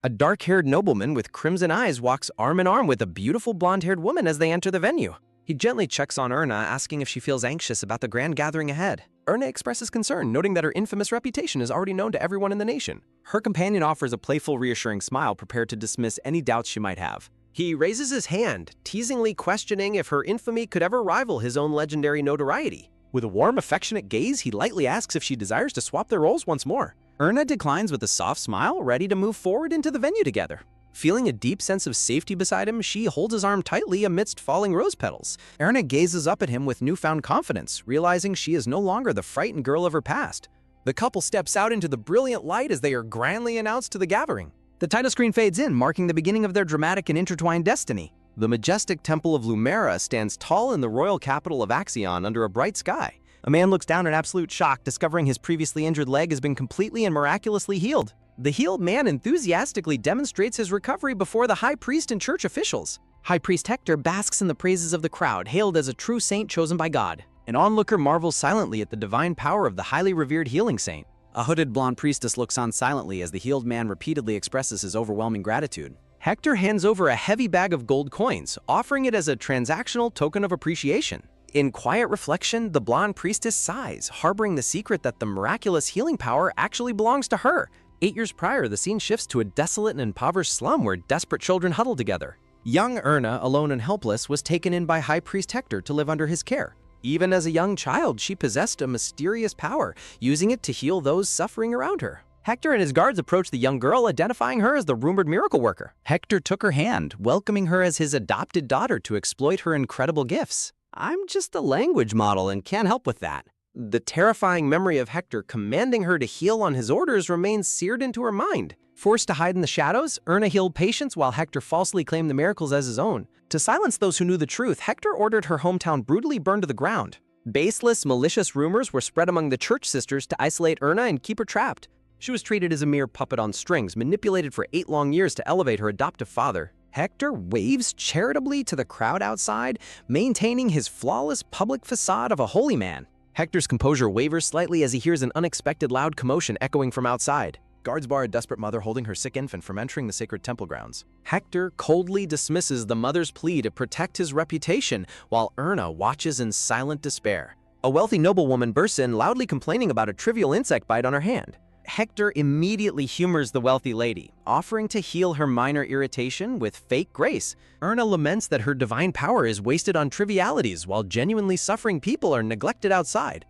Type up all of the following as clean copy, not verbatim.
A dark-haired nobleman with crimson eyes walks arm in arm with a beautiful blonde-haired woman as they enter the venue. He gently checks on Erna, asking if she feels anxious about the grand gathering ahead. Erna expresses concern, noting that her infamous reputation is already known to everyone in the nation. Her companion offers a playful, reassuring smile, prepared to dismiss any doubts she might have. He raises his hand, teasingly questioning if her infamy could ever rival his own legendary notoriety. With a warm, affectionate gaze, he lightly asks if she desires to swap their roles once more. Erna declines with a soft smile, ready to move forward into the venue together. Feeling a deep sense of safety beside him, she holds his arm tightly amidst falling rose petals. Erna gazes up at him with newfound confidence, realizing she is no longer the frightened girl of her past. The couple steps out into the brilliant light as they are grandly announced to the gathering. The title screen fades in, marking the beginning of their dramatic and intertwined destiny. The majestic temple of Lumera stands tall in the royal capital of Axion under a bright sky. A man looks down in absolute shock, discovering his previously injured leg has been completely and miraculously healed. The healed man enthusiastically demonstrates his recovery before the high priest and church officials. High Priest Hector basks in the praises of the crowd, hailed as a true saint chosen by God. An onlooker marvels silently at the divine power of the highly revered healing saint. A hooded blonde priestess looks on silently as the healed man repeatedly expresses his overwhelming gratitude. Hector hands over a heavy bag of gold coins, offering it as a transactional token of appreciation. In quiet reflection, the blonde priestess sighs, harboring the secret that the miraculous healing power actually belongs to her. 8 years prior, the scene shifts to a desolate and impoverished slum where desperate children huddle together. Young Erna, alone and helpless, was taken in by High Priest Hector to live under his care. Even as a young child, she possessed a mysterious power, using it to heal those suffering around her. Hector and his guards approached the young girl, identifying her as the rumored miracle worker. Hector took her hand, welcoming her as his adopted daughter to exploit her incredible gifts. "I'm just a language model and can't help with that." The terrifying memory of Hector commanding her to heal on his orders remains seared into her mind. Forced to hide in the shadows, Erna healed patients while Hector falsely claimed the miracles as his own. To silence those who knew the truth, Hector ordered her hometown brutally burned to the ground. Baseless, malicious rumors were spread among the church sisters to isolate Erna and keep her trapped. She was treated as a mere puppet on strings, manipulated for 8 long years to elevate her adoptive father. Hector waves charitably to the crowd outside, maintaining his flawless public facade of a holy man. Hector's composure wavers slightly as he hears an unexpected loud commotion echoing from outside. Guards bar a desperate mother holding her sick infant from entering the sacred temple grounds. Hector coldly dismisses the mother's plea to protect his reputation, while Erna watches in silent despair. A wealthy noblewoman bursts in, loudly complaining about a trivial insect bite on her hand. Hector immediately humors the wealthy lady, offering to heal her minor irritation with fake grace. Erna laments that her divine power is wasted on trivialities while genuinely suffering people are neglected outside.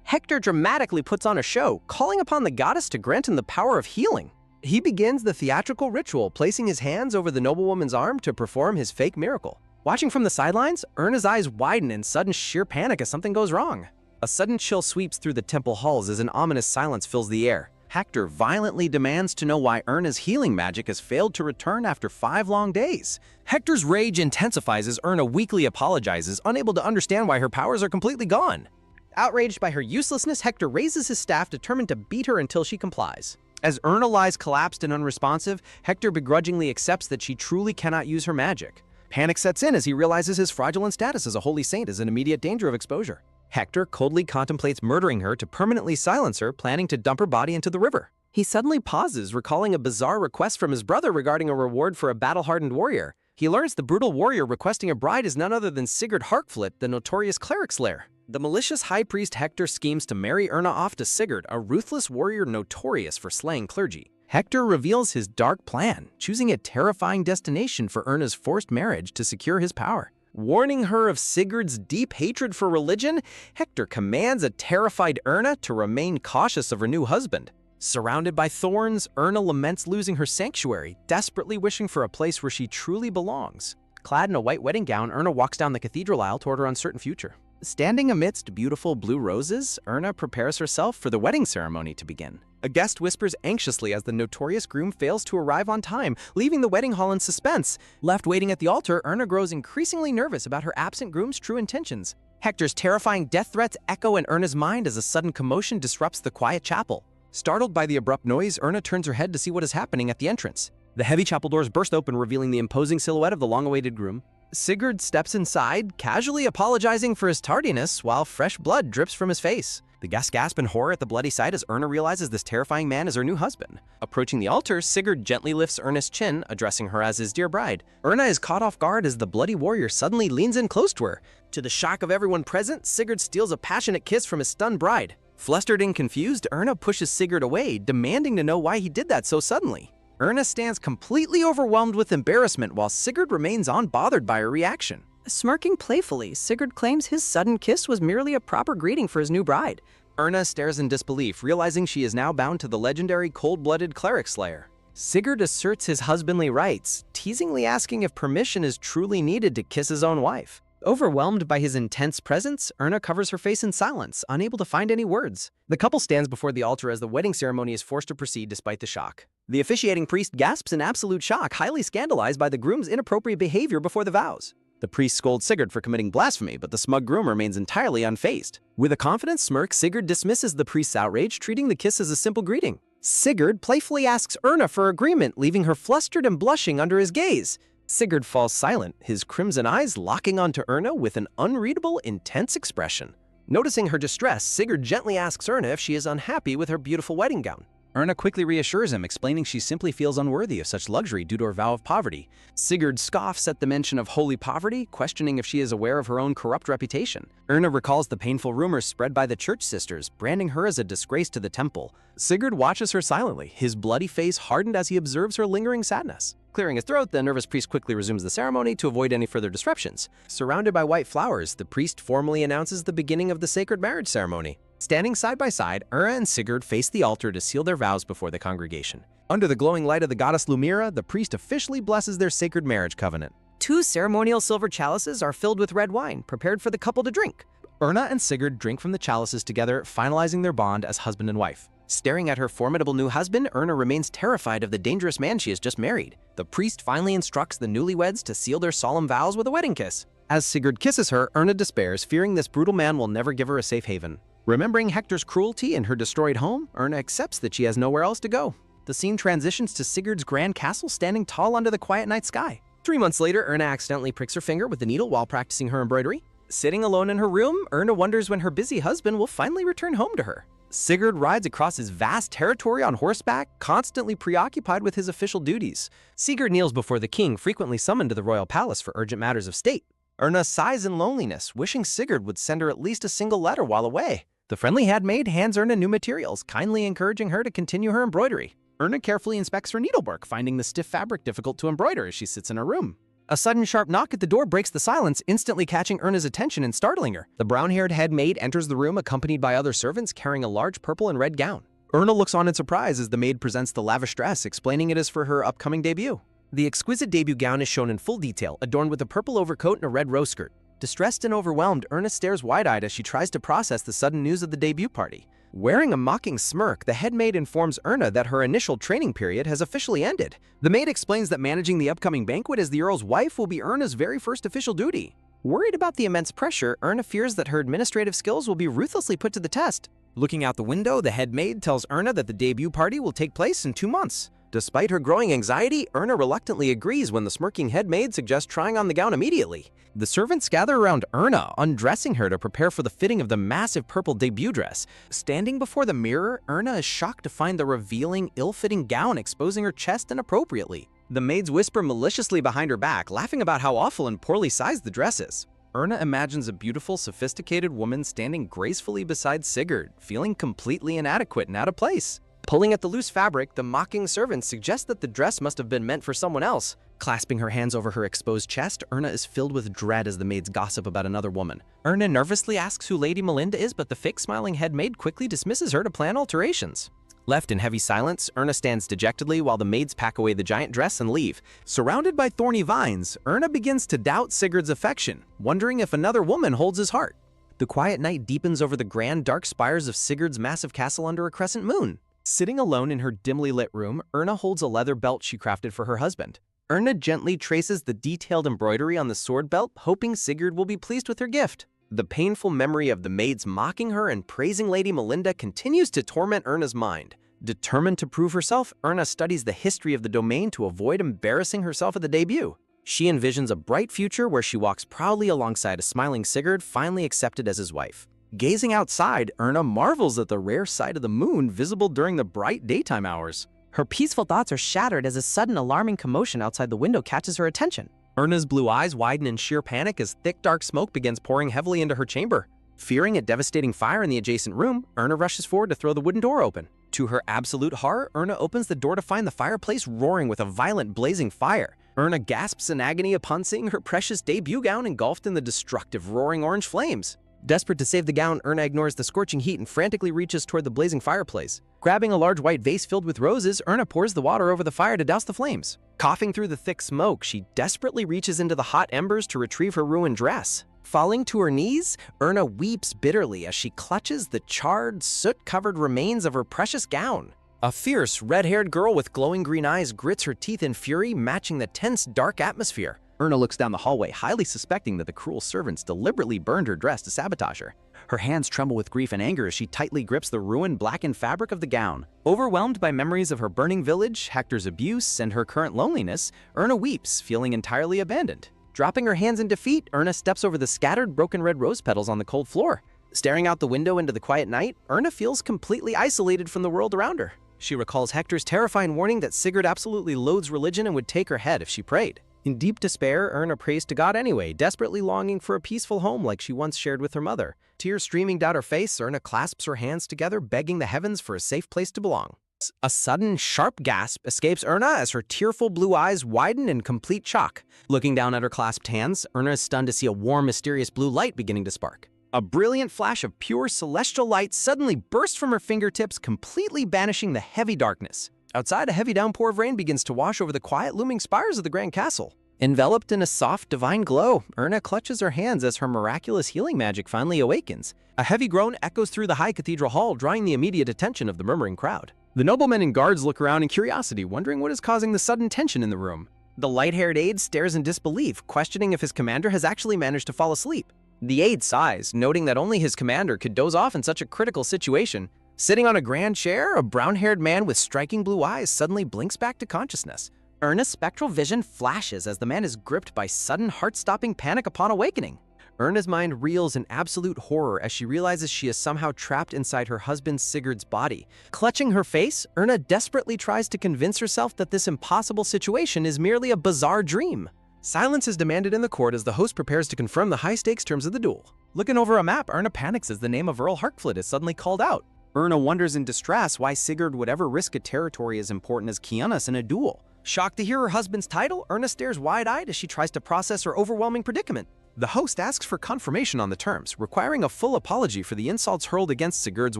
Hector dramatically puts on a show, calling upon the goddess to grant him the power of healing. He begins the theatrical ritual, placing his hands over the noblewoman's arm to perform his fake miracle. Watching from the sidelines, Erna's eyes widen in sudden sheer panic as something goes wrong. A sudden chill sweeps through the temple halls as an ominous silence fills the air. Hector violently demands to know why Erna's healing magic has failed to return after 5 long days. Hector's rage intensifies as Erna weakly apologizes, unable to understand why her powers are completely gone. Outraged by her uselessness, Hector raises his staff, determined to beat her until she complies. As Erna lies collapsed and unresponsive, Hector begrudgingly accepts that she truly cannot use her magic. Panic sets in as he realizes his fraudulent status as a holy saint is in immediate danger of exposure. Hector coldly contemplates murdering her to permanently silence her, planning to dump her body into the river. He suddenly pauses, recalling a bizarre request from his brother regarding a reward for a battle-hardened warrior. He learns the brutal warrior requesting a bride is none other than Sigurd Harkflit, the notorious cleric slayer. The malicious high priest Hector schemes to marry Erna off to Sigurd, a ruthless warrior notorious for slaying clergy. Hector reveals his dark plan, choosing a terrifying destination for Erna's forced marriage to secure his power. Warning her of Sigurd's deep hatred for religion, Hector commands a terrified Erna to remain cautious of her new husband. Surrounded by thorns, Erna laments losing her sanctuary, desperately wishing for a place where she truly belongs. Clad in a white wedding gown, Erna walks down the cathedral aisle toward her uncertain future. Standing amidst beautiful blue roses, Erna prepares herself for the wedding ceremony to begin. A guest whispers anxiously as the notorious groom fails to arrive on time, leaving the wedding hall in suspense. Left waiting at the altar, Erna grows increasingly nervous about her absent groom's true intentions. Hector's terrifying death threats echo in Erna's mind as a sudden commotion disrupts the quiet chapel. Startled by the abrupt noise, Erna turns her head to see what is happening at the entrance. The heavy chapel doors burst open, revealing the imposing silhouette of the long-awaited groom. Sigurd steps inside, casually apologizing for his tardiness while fresh blood drips from his face. The guests gasp in horror at the bloody sight as Erna realizes this terrifying man is her new husband. Approaching the altar, Sigurd gently lifts Erna's chin, addressing her as his dear bride. Erna is caught off guard as the bloody warrior suddenly leans in close to her. To the shock of everyone present, Sigurd steals a passionate kiss from his stunned bride. Flustered and confused, Erna pushes Sigurd away, demanding to know why he did that so suddenly. Erna stands completely overwhelmed with embarrassment while Sigurd remains unbothered by her reaction. Smirking playfully, Sigurd claims his sudden kiss was merely a proper greeting for his new bride. Erna stares in disbelief, realizing she is now bound to the legendary cold-blooded cleric slayer. Sigurd asserts his husbandly rights, teasingly asking if permission is truly needed to kiss his own wife. Overwhelmed by his intense presence, Erna covers her face in silence, unable to find any words. The couple stands before the altar as the wedding ceremony is forced to proceed despite the shock. The officiating priest gasps in absolute shock, highly scandalized by the groom's inappropriate behavior before the vows. The priest scolds Sigurd for committing blasphemy, but the smug groom remains entirely unfazed. With a confident smirk, Sigurd dismisses the priest's outrage, treating the kiss as a simple greeting. Sigurd playfully asks Erna for agreement, leaving her flustered and blushing under his gaze. Sigurd falls silent, his crimson eyes locking onto Erna with an unreadable, intense expression. Noticing her distress, Sigurd gently asks Erna if she is unhappy with her beautiful wedding gown. Erna quickly reassures him, explaining she simply feels unworthy of such luxury due to her vow of poverty. Sigurd scoffs at the mention of holy poverty, questioning if she is aware of her own corrupt reputation. Erna recalls the painful rumors spread by the church sisters, branding her as a disgrace to the temple. Sigurd watches her silently, his bloody face hardened as he observes her lingering sadness. Clearing his throat, the nervous priest quickly resumes the ceremony to avoid any further disruptions. Surrounded by white flowers, the priest formally announces the beginning of the sacred marriage ceremony. Standing side by side, Erna and Sigurd face the altar to seal their vows before the congregation. Under the glowing light of the goddess Lumira, the priest officially blesses their sacred marriage covenant. 2 ceremonial silver chalices are filled with red wine, prepared for the couple to drink. Erna and Sigurd drink from the chalices together, finalizing their bond as husband and wife. Staring at her formidable new husband, Erna remains terrified of the dangerous man she has just married. The priest finally instructs the newlyweds to seal their solemn vows with a wedding kiss. As Sigurd kisses her, Erna despairs, fearing this brutal man will never give her a safe haven. Remembering Hector's cruelty in her destroyed home, Erna accepts that she has nowhere else to go. The scene transitions to Sigurd's grand castle standing tall under the quiet night sky. 3 months later, Erna accidentally pricks her finger with the needle while practicing her embroidery. Sitting alone in her room, Erna wonders when her busy husband will finally return home to her. Sigurd rides across his vast territory on horseback, constantly preoccupied with his official duties. Sigurd kneels before the king, frequently summoned to the royal palace for urgent matters of state. Erna sighs in loneliness, wishing Sigurd would send her at least a single letter while away. The friendly handmaid hands Erna new materials, kindly encouraging her to continue her embroidery. Erna carefully inspects her needlework, finding the stiff fabric difficult to embroider as she sits in her room. A sudden sharp knock at the door breaks the silence, instantly catching Erna's attention and startling her. The brown-haired head maid enters the room accompanied by other servants carrying a large purple and red gown. Erna looks on in surprise as the maid presents the lavish dress, explaining it is for her upcoming debut. The exquisite debut gown is shown in full detail, adorned with a purple overcoat and a red rose skirt. Distressed and overwhelmed, Erna stares wide-eyed as she tries to process the sudden news of the debut party. Wearing a mocking smirk, the head maid informs Erna that her initial training period has officially ended. The maid explains that managing the upcoming banquet as the Earl's wife will be Erna's very first official duty. Worried about the immense pressure, Erna fears that her administrative skills will be ruthlessly put to the test. Looking out the window, the head maid tells Erna that the debut party will take place in 2 months. Despite her growing anxiety, Erna reluctantly agrees when the smirking head maid suggests trying on the gown immediately. The servants gather around Erna, undressing her to prepare for the fitting of the massive purple debut dress. Standing before the mirror, Erna is shocked to find the revealing, ill-fitting gown exposing her chest inappropriately. The maids whisper maliciously behind her back, laughing about how awful and poorly sized the dress is. Erna imagines a beautiful, sophisticated woman standing gracefully beside Sigurd, feeling completely inadequate and out of place. Pulling at the loose fabric, the mocking servant suggests that the dress must have been meant for someone else. Clasping her hands over her exposed chest, Erna is filled with dread as the maids gossip about another woman. Erna nervously asks who Lady Melinda is, but the fake smiling head maid quickly dismisses her to plan alterations. Left in heavy silence, Erna stands dejectedly while the maids pack away the giant dress and leave. Surrounded by thorny vines, Erna begins to doubt Sigurd's affection, wondering if another woman holds his heart. The quiet night deepens over the grand, dark spires of Sigurd's massive castle under a crescent moon. Sitting alone in her dimly lit room, Erna holds a leather belt she crafted for her husband. Erna gently traces the detailed embroidery on the sword belt, hoping Sigurd will be pleased with her gift. The painful memory of the maids mocking her and praising Lady Melinda continues to torment Erna's mind. Determined to prove herself, Erna studies the history of the domain to avoid embarrassing herself at the debut. She envisions a bright future where she walks proudly alongside a smiling Sigurd, finally accepted as his wife. Gazing outside, Erna marvels at the rare sight of the moon visible during the bright daytime hours. Her peaceful thoughts are shattered as a sudden alarming commotion outside the window catches her attention. Erna's blue eyes widen in sheer panic as thick dark smoke begins pouring heavily into her chamber. Fearing a devastating fire in the adjacent room, Erna rushes forward to throw the wooden door open. To her absolute horror, Erna opens the door to find the fireplace roaring with a violent blazing fire. Erna gasps in agony upon seeing her precious debut gown engulfed in the destructive roaring orange flames. Desperate to save the gown, Erna ignores the scorching heat and frantically reaches toward the blazing fireplace. Grabbing a large white vase filled with roses, Erna pours the water over the fire to douse the flames. Coughing through the thick smoke, she desperately reaches into the hot embers to retrieve her ruined dress. Falling to her knees, Erna weeps bitterly as she clutches the charred, soot-covered remains of her precious gown. A fierce, red-haired girl with glowing green eyes grits her teeth in fury, matching the tense, dark atmosphere. Erna looks down the hallway, highly suspecting that the cruel servants deliberately burned her dress to sabotage her. Her hands tremble with grief and anger as she tightly grips the ruined, blackened fabric of the gown. Overwhelmed by memories of her burning village, Hector's abuse, and her current loneliness, Erna weeps, feeling entirely abandoned. Dropping her hands in defeat, Erna steps over the scattered, broken red rose petals on the cold floor. Staring out the window into the quiet night, Erna feels completely isolated from the world around her. She recalls Hector's terrifying warning that Sigurd absolutely loathes religion and would take her head if she prayed. In deep despair, Erna prays to God anyway, desperately longing for a peaceful home like she once shared with her mother. Tears streaming down her face, Erna clasps her hands together, begging the heavens for a safe place to belong. A sudden, sharp gasp escapes Erna as her tearful blue eyes widen in complete shock. Looking down at her clasped hands, Erna is stunned to see a warm, mysterious blue light beginning to spark. A brilliant flash of pure celestial light suddenly bursts from her fingertips, completely banishing the heavy darkness. Outside, a heavy downpour of rain begins to wash over the quiet, looming spires of the Grand Castle. Enveloped in a soft, divine glow, Erna clutches her hands as her miraculous healing magic finally awakens. A heavy groan echoes through the high cathedral hall, drawing the immediate attention of the murmuring crowd. The noblemen and guards look around in curiosity, wondering what is causing the sudden tension in the room. The light-haired aide stares in disbelief, questioning if his commander has actually managed to fall asleep. The aide sighs, noting that only his commander could doze off in such a critical situation. Sitting on a grand chair, a brown-haired man with striking blue eyes suddenly blinks back to consciousness. Erna's spectral vision flashes as the man is gripped by sudden heart-stopping panic upon awakening. Erna's mind reels in absolute horror as she realizes she is somehow trapped inside her husband Sigurd's body. Clutching her face, Erna desperately tries to convince herself that this impossible situation is merely a bizarre dream. Silence is demanded in the court as the host prepares to confirm the high-stakes terms of the duel. Looking over a map, Erna panics as the name of Earl Harkflit is suddenly called out. Erna wonders in distress why Sigurd would ever risk a territory as important as Kiana's in a duel. Shocked to hear her husband's title, Erna stares wide-eyed as she tries to process her overwhelming predicament. The host asks for confirmation on the terms, requiring a full apology for the insults hurled against Sigurd's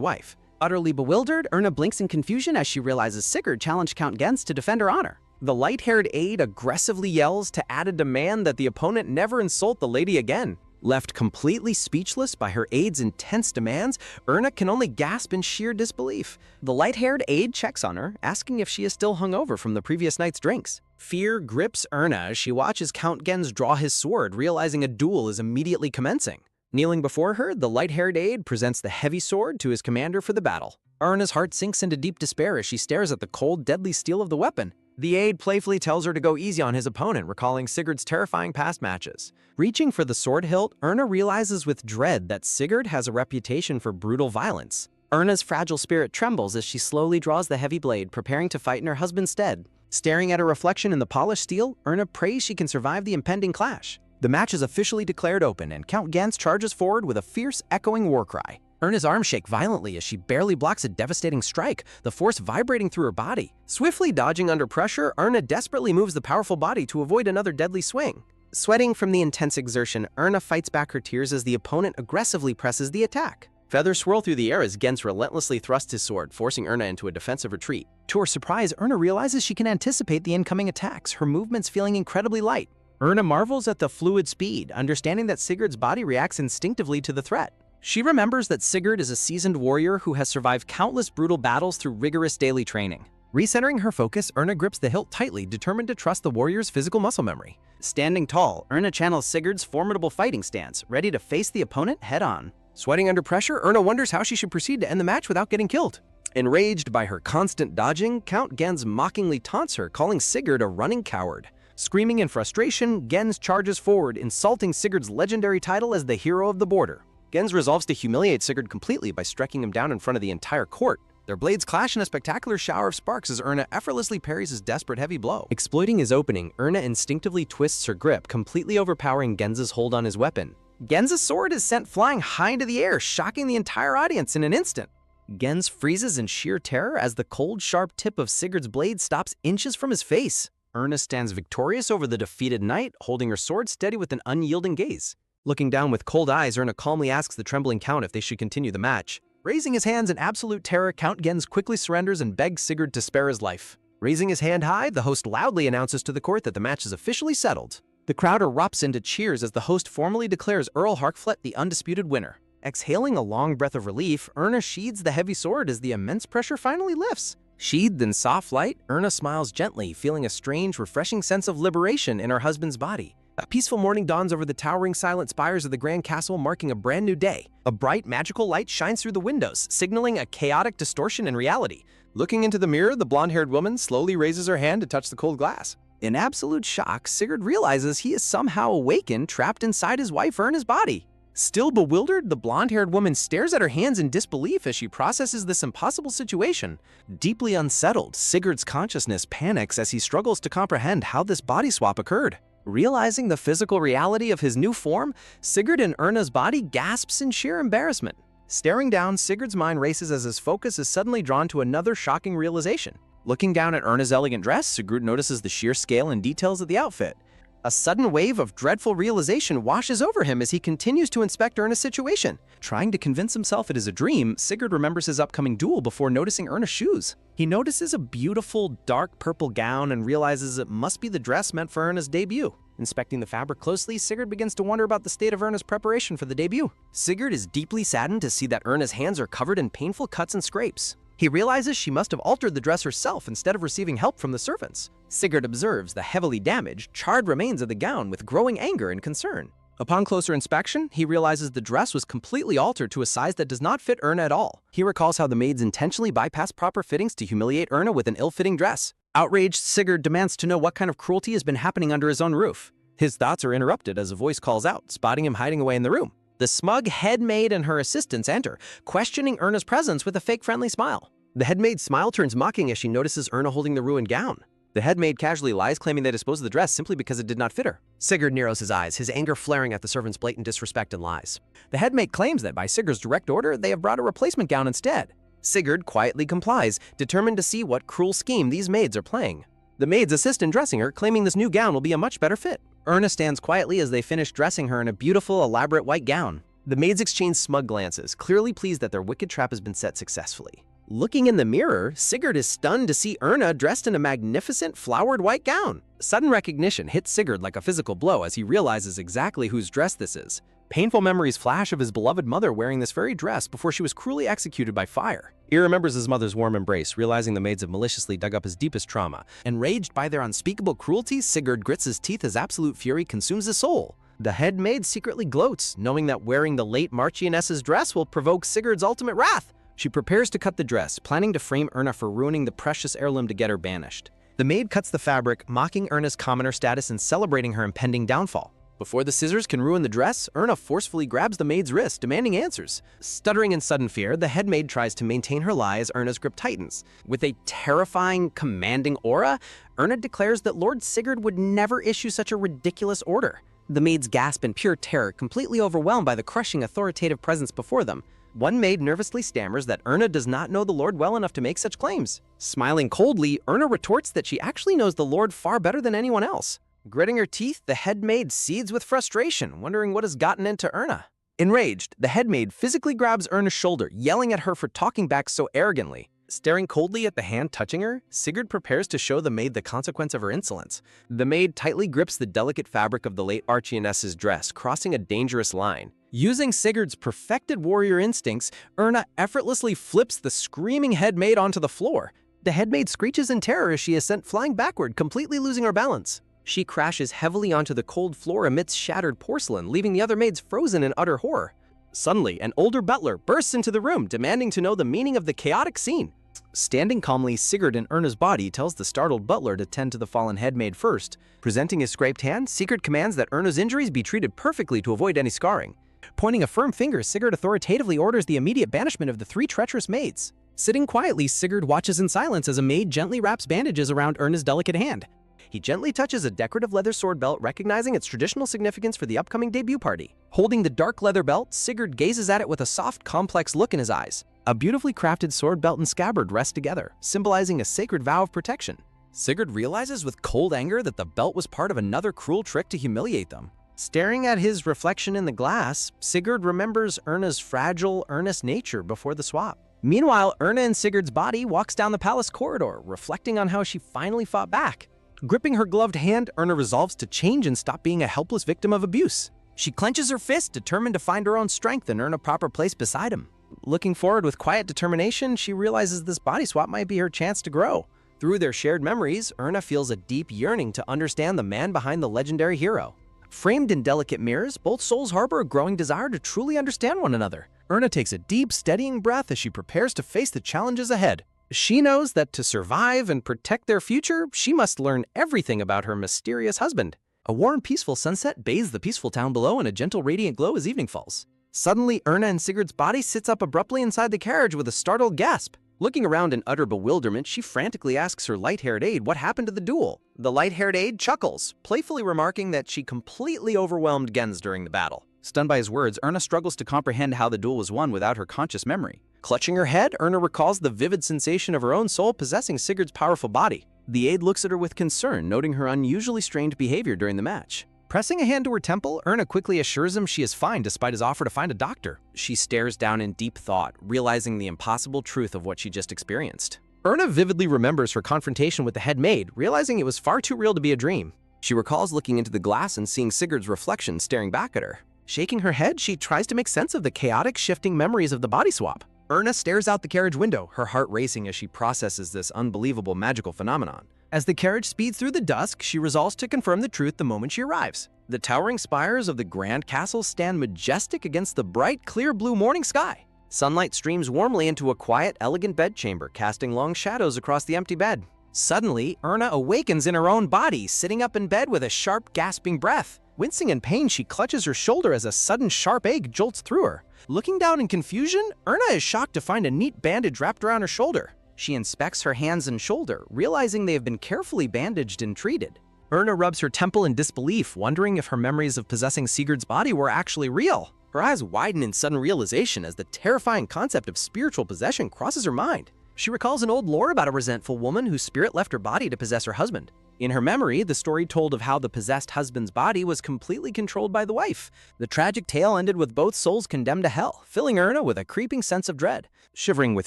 wife. Utterly bewildered, Erna blinks in confusion as she realizes Sigurd challenged Count Gens to defend her honor. The light-haired aide aggressively yells to add a demand that the opponent never insult the lady again. Left completely speechless by her aide's intense demands, Erna can only gasp in sheer disbelief. The light-haired aide checks on her, asking if she is still hungover from the previous night's drinks. Fear grips Erna as she watches Count Gens draw his sword, realizing a duel is immediately commencing. Kneeling before her, the light-haired aide presents the heavy sword to his commander for the battle. Erna's heart sinks into deep despair as she stares at the cold, deadly steel of the weapon. The aide playfully tells her to go easy on his opponent, recalling Sigurd's terrifying past matches. Reaching for the sword hilt, Erna realizes with dread that Sigurd has a reputation for brutal violence. Erna's fragile spirit trembles as she slowly draws the heavy blade, preparing to fight in her husband's stead. Staring at her reflection in the polished steel, Erna prays she can survive the impending clash. The match is officially declared open, and Count Gens charges forward with a fierce, echoing war cry. Erna's arms shake violently as she barely blocks a devastating strike, the force vibrating through her body. Swiftly dodging under pressure, Erna desperately moves the powerful body to avoid another deadly swing. Sweating from the intense exertion, Erna fights back her tears as the opponent aggressively presses the attack. Feathers swirl through the air as Gens relentlessly thrusts his sword, forcing Erna into a defensive retreat. To her surprise, Erna realizes she can anticipate the incoming attacks, her movements feeling incredibly light. Erna marvels at the fluid speed, understanding that Sigurd's body reacts instinctively to the threat. She remembers that Sigurd is a seasoned warrior who has survived countless brutal battles through rigorous daily training. Recentering her focus, Erna grips the hilt tightly, determined to trust the warrior's physical muscle memory. Standing tall, Erna channels Sigurd's formidable fighting stance, ready to face the opponent head-on. Sweating under pressure, Erna wonders how she should proceed to end the match without getting killed. Enraged by her constant dodging, Count Gens mockingly taunts her, calling Sigurd a running coward. Screaming in frustration, Gens charges forward, insulting Sigurd's legendary title as the hero of the border. Gens resolves to humiliate Sigurd completely by striking him down in front of the entire court. Their blades clash in a spectacular shower of sparks as Erna effortlessly parries his desperate heavy blow. Exploiting his opening, Erna instinctively twists her grip, completely overpowering Gens's hold on his weapon. Gens's sword is sent flying high into the air, shocking the entire audience in an instant. Gens freezes in sheer terror as the cold, sharp tip of Sigurd's blade stops inches from his face. Erna stands victorious over the defeated knight, holding her sword steady with an unyielding gaze. Looking down with cold eyes, Erna calmly asks the trembling Count if they should continue the match. Raising his hands in absolute terror, Count Gens quickly surrenders and begs Sigurd to spare his life. Raising his hand high, the host loudly announces to the court that the match is officially settled. The crowd erupts into cheers as the host formally declares Earl Harkflet the undisputed winner. Exhaling a long breath of relief, Erna sheathes the heavy sword as the immense pressure finally lifts. Sheathed in soft light, Erna smiles gently, feeling a strange, refreshing sense of liberation in her husband's body. A peaceful morning dawns over the towering silent spires of the Grand Castle, marking a brand new day. A bright, magical light shines through the windows, signaling a chaotic distortion in reality. Looking into the mirror, the blonde-haired woman slowly raises her hand to touch the cold glass. In absolute shock, Sigurd realizes he is somehow awakened, trapped inside his wife Erna's body. Still bewildered, the blonde-haired woman stares at her hands in disbelief as she processes this impossible situation. Deeply unsettled, Sigurd's consciousness panics as he struggles to comprehend how this body swap occurred. Realizing the physical reality of his new form, Sigurd in Erna's body gasps in sheer embarrassment. Staring down, Sigurd's mind races as his focus is suddenly drawn to another shocking realization. Looking down at Erna's elegant dress, Sigurd notices the sheer scale and details of the outfit. A sudden wave of dreadful realization washes over him as he continues to inspect Erna's situation. Trying to convince himself it is a dream, Sigurd remembers his upcoming duel before noticing Erna's shoes. He notices a beautiful, dark purple gown and realizes it must be the dress meant for Erna's debut. Inspecting the fabric closely, Sigurd begins to wonder about the state of Erna's preparation for the debut. Sigurd is deeply saddened to see that Erna's hands are covered in painful cuts and scrapes. He realizes she must have altered the dress herself instead of receiving help from the servants. Sigurd observes the heavily damaged, charred remains of the gown with growing anger and concern. Upon closer inspection, he realizes the dress was completely altered to a size that does not fit Erna at all. He recalls how the maids intentionally bypassed proper fittings to humiliate Erna with an ill-fitting dress. Outraged, Sigurd demands to know what kind of cruelty has been happening under his own roof. His thoughts are interrupted as a voice calls out, spotting him hiding away in the room. The smug head maid and her assistants enter, questioning Erna's presence with a fake friendly smile. The head maid's smile turns mocking as she notices Erna holding the ruined gown. The head maid casually lies, claiming they disposed of the dress simply because it did not fit her. Sigurd narrows his eyes, his anger flaring at the servant's blatant disrespect and lies. The head maid claims that by Sigurd's direct order, they have brought a replacement gown instead. Sigurd quietly complies, determined to see what cruel scheme these maids are playing. The maids assist in dressing her, claiming this new gown will be a much better fit. Erna stands quietly as they finish dressing her in a beautiful, elaborate white gown. The maids exchange smug glances, clearly pleased that their wicked trap has been set successfully. Looking in the mirror, Sigurd is stunned to see Erna dressed in a magnificent flowered white gown. Sudden recognition hits Sigurd like a physical blow as he realizes exactly whose dress this is. Painful memories flash of his beloved mother wearing this very dress before she was cruelly executed by fire. He remembers his mother's warm embrace, realizing the maids have maliciously dug up his deepest trauma. Enraged by their unspeakable cruelty, Sigurd grits his teeth as absolute fury consumes his soul. The head maid secretly gloats, knowing that wearing the late Marchioness's dress will provoke Sigurd's ultimate wrath. She prepares to cut the dress, planning to frame Erna for ruining the precious heirloom to get her banished. The maid cuts the fabric, mocking Erna's commoner status and celebrating her impending downfall. Before the scissors can ruin the dress, Erna forcefully grabs the maid's wrist, demanding answers. Stuttering in sudden fear, the head maid tries to maintain her lie as Erna's grip tightens. With a terrifying, commanding aura, Erna declares that Lord Sigurd would never issue such a ridiculous order. The maids gasp in pure terror, completely overwhelmed by the crushing authoritative presence before them. One maid nervously stammers that Erna does not know the Lord well enough to make such claims. Smiling coldly, Erna retorts that she actually knows the Lord far better than anyone else. Gritting her teeth, the head maid seethes with frustration, wondering what has gotten into Erna. Enraged, the head maid physically grabs Erna's shoulder, yelling at her for talking back so arrogantly. Staring coldly at the hand touching her, Sigurd prepares to show the maid the consequence of her insolence. The maid tightly grips the delicate fabric of the late Marchioness's dress, crossing a dangerous line. Using Sigurd's perfected warrior instincts, Erna effortlessly flips the screaming head maid onto the floor. The head maid screeches in terror as she is sent flying backward, completely losing her balance. She crashes heavily onto the cold floor amidst shattered porcelain, leaving the other maids frozen in utter horror. Suddenly, an older butler bursts into the room, demanding to know the meaning of the chaotic scene. Standing calmly, Sigurd in Erna's body tells the startled butler to tend to the fallen head maid first. Presenting his scraped hand, Sigurd commands that Erna's injuries be treated perfectly to avoid any scarring. Pointing a firm finger, Sigurd authoritatively orders the immediate banishment of the 3 treacherous maids. Sitting quietly, Sigurd watches in silence as a maid gently wraps bandages around Erna's delicate hand. He gently touches a decorative leather sword belt, recognizing its traditional significance for the upcoming debut party. Holding the dark leather belt, Sigurd gazes at it with a soft, complex look in his eyes. A beautifully crafted sword belt and scabbard rest together, symbolizing a sacred vow of protection. Sigurd realizes with cold anger that the belt was part of another cruel trick to humiliate them. Staring at his reflection in the glass, Sigurd remembers Erna's fragile, earnest nature before the swap. Meanwhile, Erna in Sigurd's body walks down the palace corridor, reflecting on how she finally fought back. Gripping her gloved hand, Erna resolves to change and stop being a helpless victim of abuse. She clenches her fist, determined to find her own strength and earn a proper place beside him. Looking forward with quiet determination, she realizes this body swap might be her chance to grow. Through their shared memories, Erna feels a deep yearning to understand the man behind the legendary hero. Framed in delicate mirrors, both souls harbor a growing desire to truly understand one another. Erna takes a deep, steadying breath as she prepares to face the challenges ahead. She knows that to survive and protect their future, she must learn everything about her mysterious husband. A warm, peaceful sunset bathes the peaceful town below in a gentle, radiant glow as evening falls. Suddenly, Erna in Sigurd's body sits up abruptly inside the carriage with a startled gasp. Looking around in utter bewilderment, she frantically asks her light-haired aide what happened to the duel. The light-haired aide chuckles, playfully remarking that she completely overwhelmed Gens during the battle. Stunned by his words, Erna struggles to comprehend how the duel was won without her conscious memory. Clutching her head, Erna recalls the vivid sensation of her own soul possessing Sigurd's powerful body. The aide looks at her with concern, noting her unusually strained behavior during the match. Pressing a hand to her temple, Erna quickly assures him she is fine despite his offer to find a doctor. She stares down in deep thought, realizing the impossible truth of what she just experienced. Erna vividly remembers her confrontation with the head maid, realizing it was far too real to be a dream. She recalls looking into the glass and seeing Sigurd's reflection staring back at her. Shaking her head, she tries to make sense of the chaotic, shifting memories of the body swap. Erna stares out the carriage window, her heart racing as she processes this unbelievable magical phenomenon. As the carriage speeds through the dusk, she resolves to confirm the truth the moment she arrives. The towering spires of the grand castle stand majestic against the bright, clear blue morning sky. Sunlight streams warmly into a quiet, elegant bedchamber, casting long shadows across the empty bed. Suddenly, Erna awakens in her own body, sitting up in bed with a sharp, gasping breath. Wincing in pain, she clutches her shoulder as a sudden sharp ache jolts through her. Looking down in confusion, Erna is shocked to find a neat bandage wrapped around her shoulder. She inspects her hands and shoulder, realizing they have been carefully bandaged and treated. Erna rubs her temple in disbelief, wondering if her memories of possessing Sigurd's body were actually real. Her eyes widen in sudden realization as the terrifying concept of spiritual possession crosses her mind. She recalls an old lore about a resentful woman whose spirit left her body to possess her husband. In her memory, the story told of how the possessed husband's body was completely controlled by the wife. The tragic tale ended with both souls condemned to hell, filling Erna with a creeping sense of dread. Shivering with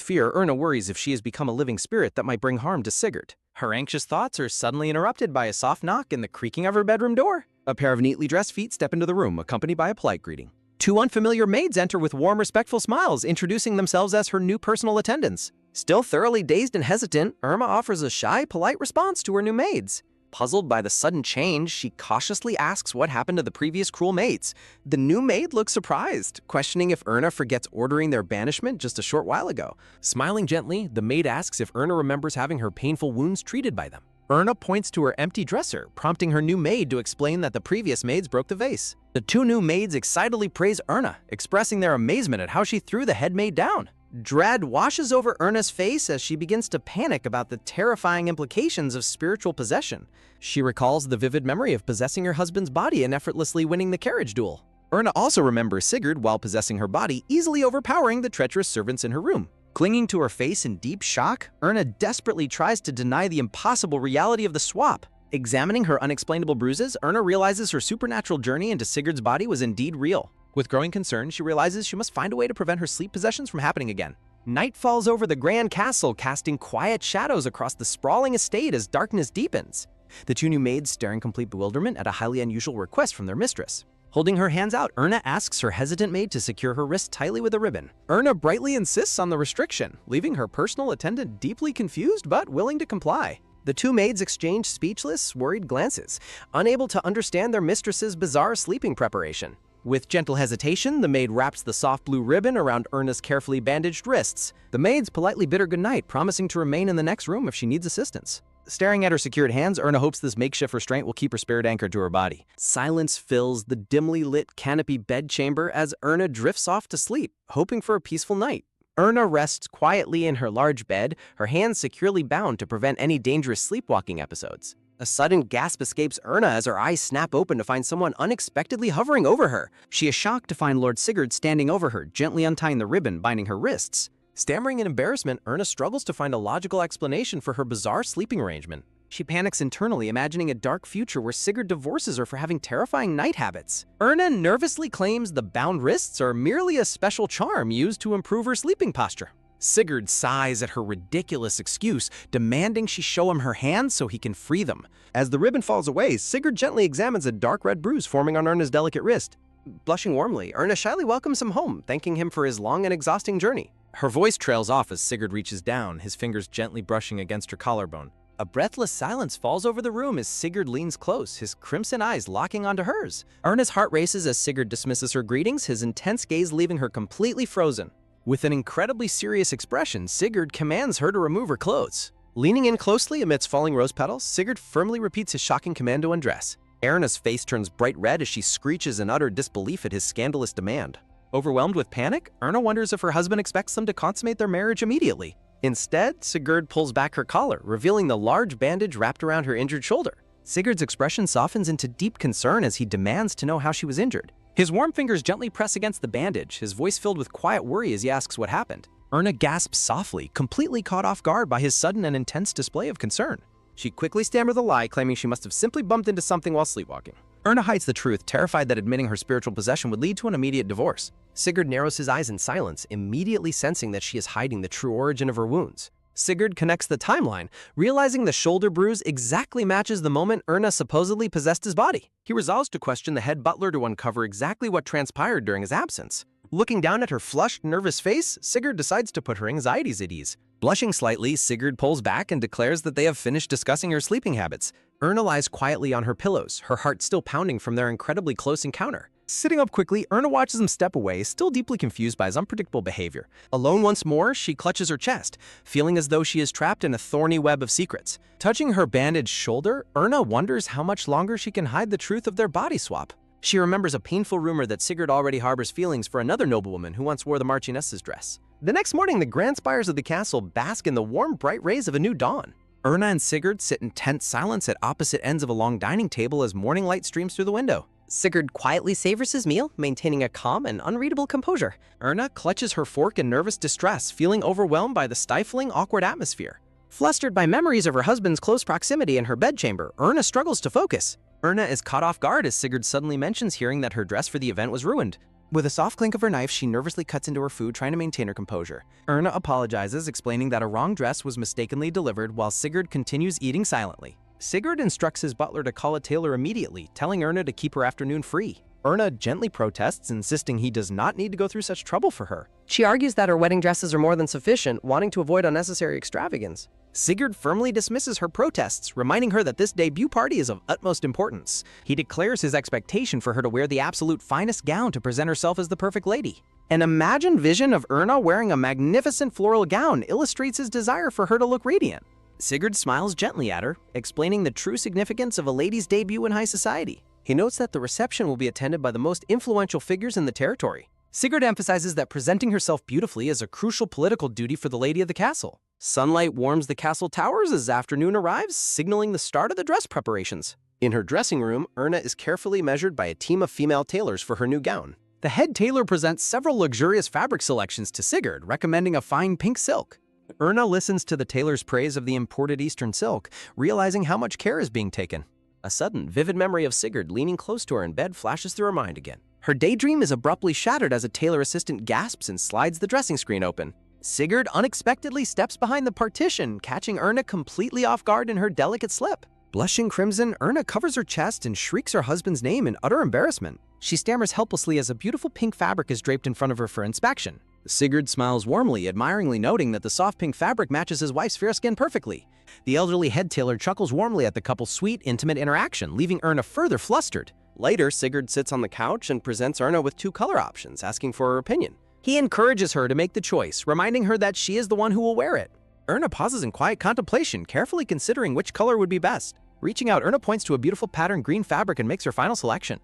fear, Erna worries if she has become a living spirit that might bring harm to Sigurd. Her anxious thoughts are suddenly interrupted by a soft knock and the creaking of her bedroom door. A pair of neatly dressed feet step into the room, accompanied by a polite greeting. 2 unfamiliar maids enter with warm, respectful smiles, introducing themselves as her new personal attendants. Still thoroughly dazed and hesitant, Irma offers a shy, polite response to her new maids. Puzzled by the sudden change, she cautiously asks what happened to the previous cruel maids. The new maid looks surprised, questioning if Erna forgets ordering their banishment just a short while ago. Smiling gently, the maid asks if Erna remembers having her painful wounds treated by them. Erna points to her empty dresser, prompting her new maid to explain that the previous maids broke the vase. The 2 new maids excitedly praise Erna, expressing their amazement at how she threw the head maid down. Dread washes over Erna's face as she begins to panic about the terrifying implications of spiritual possession. She recalls the vivid memory of possessing her husband's body and effortlessly winning the carriage duel. Erna also remembers Sigurd, while possessing her body, easily overpowering the treacherous servants in her room. Clinging to her face in deep shock, Erna desperately tries to deny the impossible reality of the swap. Examining her unexplainable bruises, Erna realizes her supernatural journey into Sigurd's body was indeed real. With growing concern, she realizes she must find a way to prevent her sleep possessions from happening again. Night falls over the grand castle, casting quiet shadows across the sprawling estate as darkness deepens. The 2 new maids stare in complete bewilderment at a highly unusual request from their mistress. Holding her hands out, Erna asks her hesitant maid to secure her wrist tightly with a ribbon. Erna brightly insists on the restriction, leaving her personal attendant deeply confused but willing to comply. The 2 maids exchange speechless, worried glances, unable to understand their mistress's bizarre sleeping preparation. With gentle hesitation, the maid wraps the soft blue ribbon around Erna's carefully bandaged wrists. The maids politely bid her goodnight, promising to remain in the next room if she needs assistance. Staring at her secured hands, Erna hopes this makeshift restraint will keep her spirit anchored to her body. Silence fills the dimly lit canopy bedchamber as Erna drifts off to sleep, hoping for a peaceful night. Erna rests quietly in her large bed, her hands securely bound to prevent any dangerous sleepwalking episodes. A sudden gasp escapes Erna as her eyes snap open to find someone unexpectedly hovering over her. She is shocked to find Lord Sigurd standing over her, gently untying the ribbon binding her wrists. Stammering in embarrassment, Erna struggles to find a logical explanation for her bizarre sleeping arrangement. She panics internally, imagining a dark future where Sigurd divorces her for having terrifying night habits. Erna nervously claims the bound wrists are merely a special charm used to improve her sleeping posture. Sigurd sighs at her ridiculous excuse, demanding she show him her hands so he can free them. As the ribbon falls away, Sigurd gently examines a dark red bruise forming on Erna's delicate wrist. Blushing warmly, Erna shyly welcomes him home, thanking him for his long and exhausting journey. Her voice trails off as Sigurd reaches down, his fingers gently brushing against her collarbone. A breathless silence falls over the room as Sigurd leans close, his crimson eyes locking onto hers. Erna's heart races as Sigurd dismisses her greetings, his intense gaze leaving her completely frozen. With an incredibly serious expression, Sigurd commands her to remove her clothes. Leaning in closely amidst falling rose petals, Sigurd firmly repeats his shocking command to undress. Erna's face turns bright red as she screeches in utter disbelief at his scandalous demand. Overwhelmed with panic, Erna wonders if her husband expects them to consummate their marriage immediately. Instead, Sigurd pulls back her collar, revealing the large bandage wrapped around her injured shoulder. Sigurd's expression softens into deep concern as he demands to know how she was injured. His warm fingers gently press against the bandage, his voice filled with quiet worry as he asks what happened. Erna gasps softly, completely caught off guard by his sudden and intense display of concern. She quickly stammers a lie, claiming she must have simply bumped into something while sleepwalking. Erna hides the truth, terrified that admitting her spiritual possession would lead to an immediate divorce. Sigurd narrows his eyes in silence, immediately sensing that she is hiding the true origin of her wounds. Sigurd connects the timeline, realizing the shoulder bruise exactly matches the moment Erna supposedly possessed his body. He resolves to question the head butler to uncover exactly what transpired during his absence. Looking down at her flushed, nervous face, Sigurd decides to put her anxieties at ease. Blushing slightly, Sigurd pulls back and declares that they have finished discussing her sleeping habits. Erna lies quietly on her pillows, her heart still pounding from their incredibly close encounter. Sitting up quickly, Erna watches him step away, still deeply confused by his unpredictable behavior. Alone once more, she clutches her chest, feeling as though she is trapped in a thorny web of secrets. Touching her bandaged shoulder, Erna wonders how much longer she can hide the truth of their body swap. She remembers a painful rumor that Sigurd already harbors feelings for another noblewoman who once wore the Marchioness's dress. The next morning, the grand spires of the castle bask in the warm, bright rays of a new dawn. Erna and Sigurd sit in tense silence at opposite ends of a long dining table as morning light streams through the window. Sigurd quietly savors his meal, maintaining a calm and unreadable composure. Erna clutches her fork in nervous distress, feeling overwhelmed by the stifling, awkward atmosphere. Flustered by memories of her husband's close proximity in her bedchamber, Erna struggles to focus. Erna is caught off guard as Sigurd suddenly mentions hearing that her dress for the event was ruined. With a soft clink of her knife, she nervously cuts into her food, trying to maintain her composure. Erna apologizes, explaining that a wrong dress was mistakenly delivered, while Sigurd continues eating silently. Sigurd instructs his butler to call a tailor immediately, telling Erna to keep her afternoon free. Erna gently protests, insisting he does not need to go through such trouble for her. She argues that her wedding dresses are more than sufficient, wanting to avoid unnecessary extravagance. Sigurd firmly dismisses her protests, reminding her that this debut party is of utmost importance. He declares his expectation for her to wear the absolute finest gown to present herself as the perfect lady. An imagined vision of Erna wearing a magnificent floral gown illustrates his desire for her to look radiant. Sigurd smiles gently at her, explaining the true significance of a lady's debut in high society. He notes that the reception will be attended by the most influential figures in the territory. Sigurd emphasizes that presenting herself beautifully is a crucial political duty for the lady of the castle. Sunlight warms the castle towers as afternoon arrives, signaling the start of the dress preparations. In her dressing room, Erna is carefully measured by a team of female tailors for her new gown. The head tailor presents several luxurious fabric selections to Sigurd, recommending a fine pink silk. Erna listens to the tailor's praise of the imported Eastern silk, realizing how much care is being taken. A sudden, vivid memory of Sigurd leaning close to her in bed flashes through her mind again. Her daydream is abruptly shattered as a tailor assistant gasps and slides the dressing screen open. Sigurd unexpectedly steps behind the partition, catching Erna completely off guard in her delicate slip. Blushing crimson, Erna covers her chest and shrieks her husband's name in utter embarrassment. She stammers helplessly as a beautiful pink fabric is draped in front of her for inspection. Sigurd smiles warmly, admiringly noting that the soft pink fabric matches his wife's fair skin perfectly. The elderly head tailor chuckles warmly at the couple's sweet, intimate interaction, leaving Erna further flustered. Later, Sigurd sits on the couch and presents Erna with two color options, asking for her opinion. He encourages her to make the choice, reminding her that she is the one who will wear it. Erna pauses in quiet contemplation, carefully considering which color would be best. Reaching out, Erna points to a beautiful patterned green fabric and makes her final selection.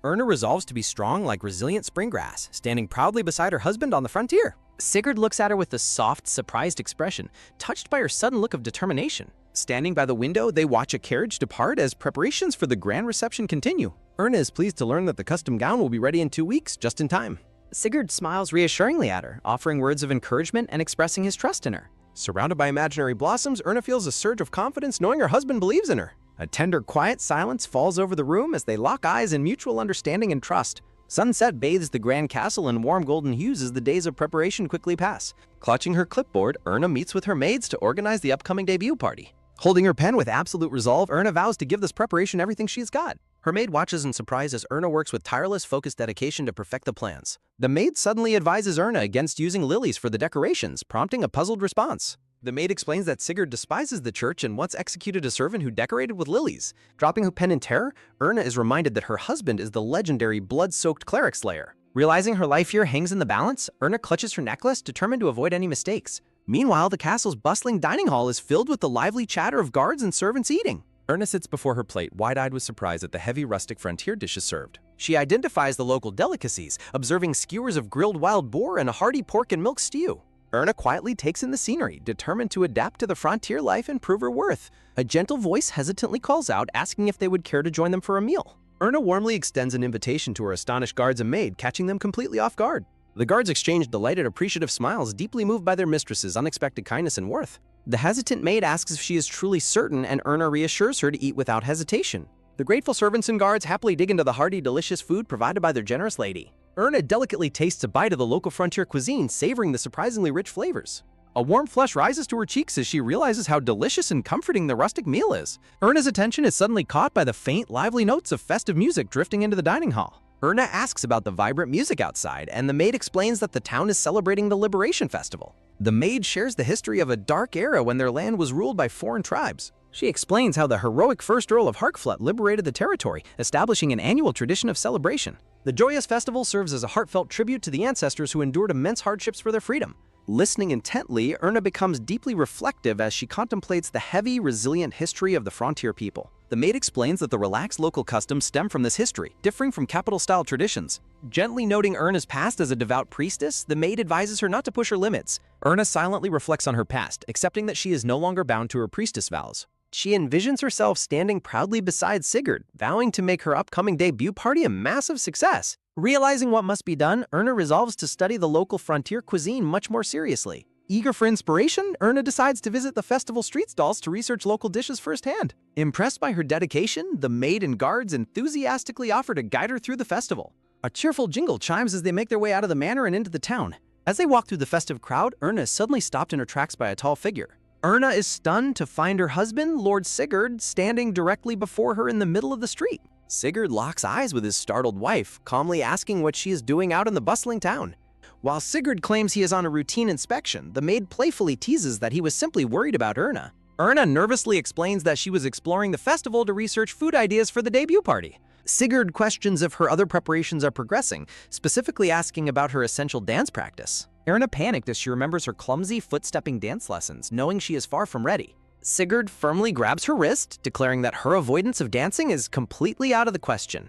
Erna resolves to be strong like resilient spring grass, standing proudly beside her husband on the frontier. Sigurd looks at her with a soft, surprised expression, touched by her sudden look of determination. Standing by the window, they watch a carriage depart as preparations for the grand reception continue. Erna is pleased to learn that the custom gown will be ready in 2 weeks, just in time. Sigurd smiles reassuringly at her, offering words of encouragement and expressing his trust in her. Surrounded by imaginary blossoms, Erna feels a surge of confidence knowing her husband believes in her. A tender, quiet silence falls over the room as they lock eyes in mutual understanding and trust. Sunset bathes the grand castle in warm golden hues as the days of preparation quickly pass. Clutching her clipboard, Erna meets with her maids to organize the upcoming debut party. Holding her pen with absolute resolve, Erna vows to give this preparation everything she's got. Her maid watches in surprise as Erna works with tireless, focused dedication to perfect the plans. The maid suddenly advises Erna against using lilies for the decorations, prompting a puzzled response. The maid explains that Sigurd despises the church and once executed a servant who decorated with lilies. Dropping her pen in terror, Erna is reminded that her husband is the legendary blood-soaked cleric slayer. Realizing her life here hangs in the balance, Erna clutches her necklace, determined to avoid any mistakes. Meanwhile, the castle's bustling dining hall is filled with the lively chatter of guards and servants eating. Erna sits before her plate, wide-eyed with surprise at the heavy rustic frontier dishes served. She identifies the local delicacies, observing skewers of grilled wild boar and a hearty pork and milk stew. Erna quietly takes in the scenery, determined to adapt to the frontier life and prove her worth. A gentle voice hesitantly calls out, asking if they would care to join them for a meal. Erna warmly extends an invitation to her astonished guards and maid, catching them completely off guard. The guards exchange delighted, appreciative smiles, deeply moved by their mistress's unexpected kindness and worth. The hesitant maid asks if she is truly certain, and Erna reassures her to eat without hesitation. The grateful servants and guards happily dig into the hearty, delicious food provided by their generous lady. Erna delicately tastes a bite of the local frontier cuisine, savoring the surprisingly rich flavors. A warm flush rises to her cheeks as she realizes how delicious and comforting the rustic meal is. Erna's attention is suddenly caught by the faint, lively notes of festive music drifting into the dining hall. Erna asks about the vibrant music outside, and the maid explains that the town is celebrating the Liberation Festival. The maid shares the history of a dark era when their land was ruled by foreign tribes. She explains how the heroic first Earl of Harkflut liberated the territory, establishing an annual tradition of celebration. The joyous festival serves as a heartfelt tribute to the ancestors who endured immense hardships for their freedom. Listening intently, Erna becomes deeply reflective as she contemplates the heavy, resilient history of the frontier people. The maid explains that the relaxed local customs stem from this history, differing from capital-style traditions. Gently noting Erna's past as a devout priestess, the maid advises her not to push her limits. Erna silently reflects on her past, accepting that she is no longer bound to her priestess vows. She envisions herself standing proudly beside Sigurd, vowing to make her upcoming debut party a massive success. Realizing what must be done, Erna resolves to study the local frontier cuisine much more seriously. Eager for inspiration, Erna decides to visit the festival street stalls to research local dishes firsthand. Impressed by her dedication, the maid and guards enthusiastically offer to guide her through the festival. A cheerful jingle chimes as they make their way out of the manor and into the town. As they walk through the festive crowd, Erna is suddenly stopped in her tracks by a tall figure. Erna is stunned to find her husband, Lord Sigurd, standing directly before her in the middle of the street. Sigurd locks eyes with his startled wife, calmly asking what she is doing out in the bustling town. While Sigurd claims he is on a routine inspection, the maid playfully teases that he was simply worried about Erna. Erna nervously explains that she was exploring the festival to research food ideas for the debut party. Sigurd questions if her other preparations are progressing, specifically asking about her essential dance practice. Erna panicked as she remembers her clumsy, foot-stepping dance lessons, knowing she is far from ready. Sigurd firmly grabs her wrist, declaring that her avoidance of dancing is completely out of the question.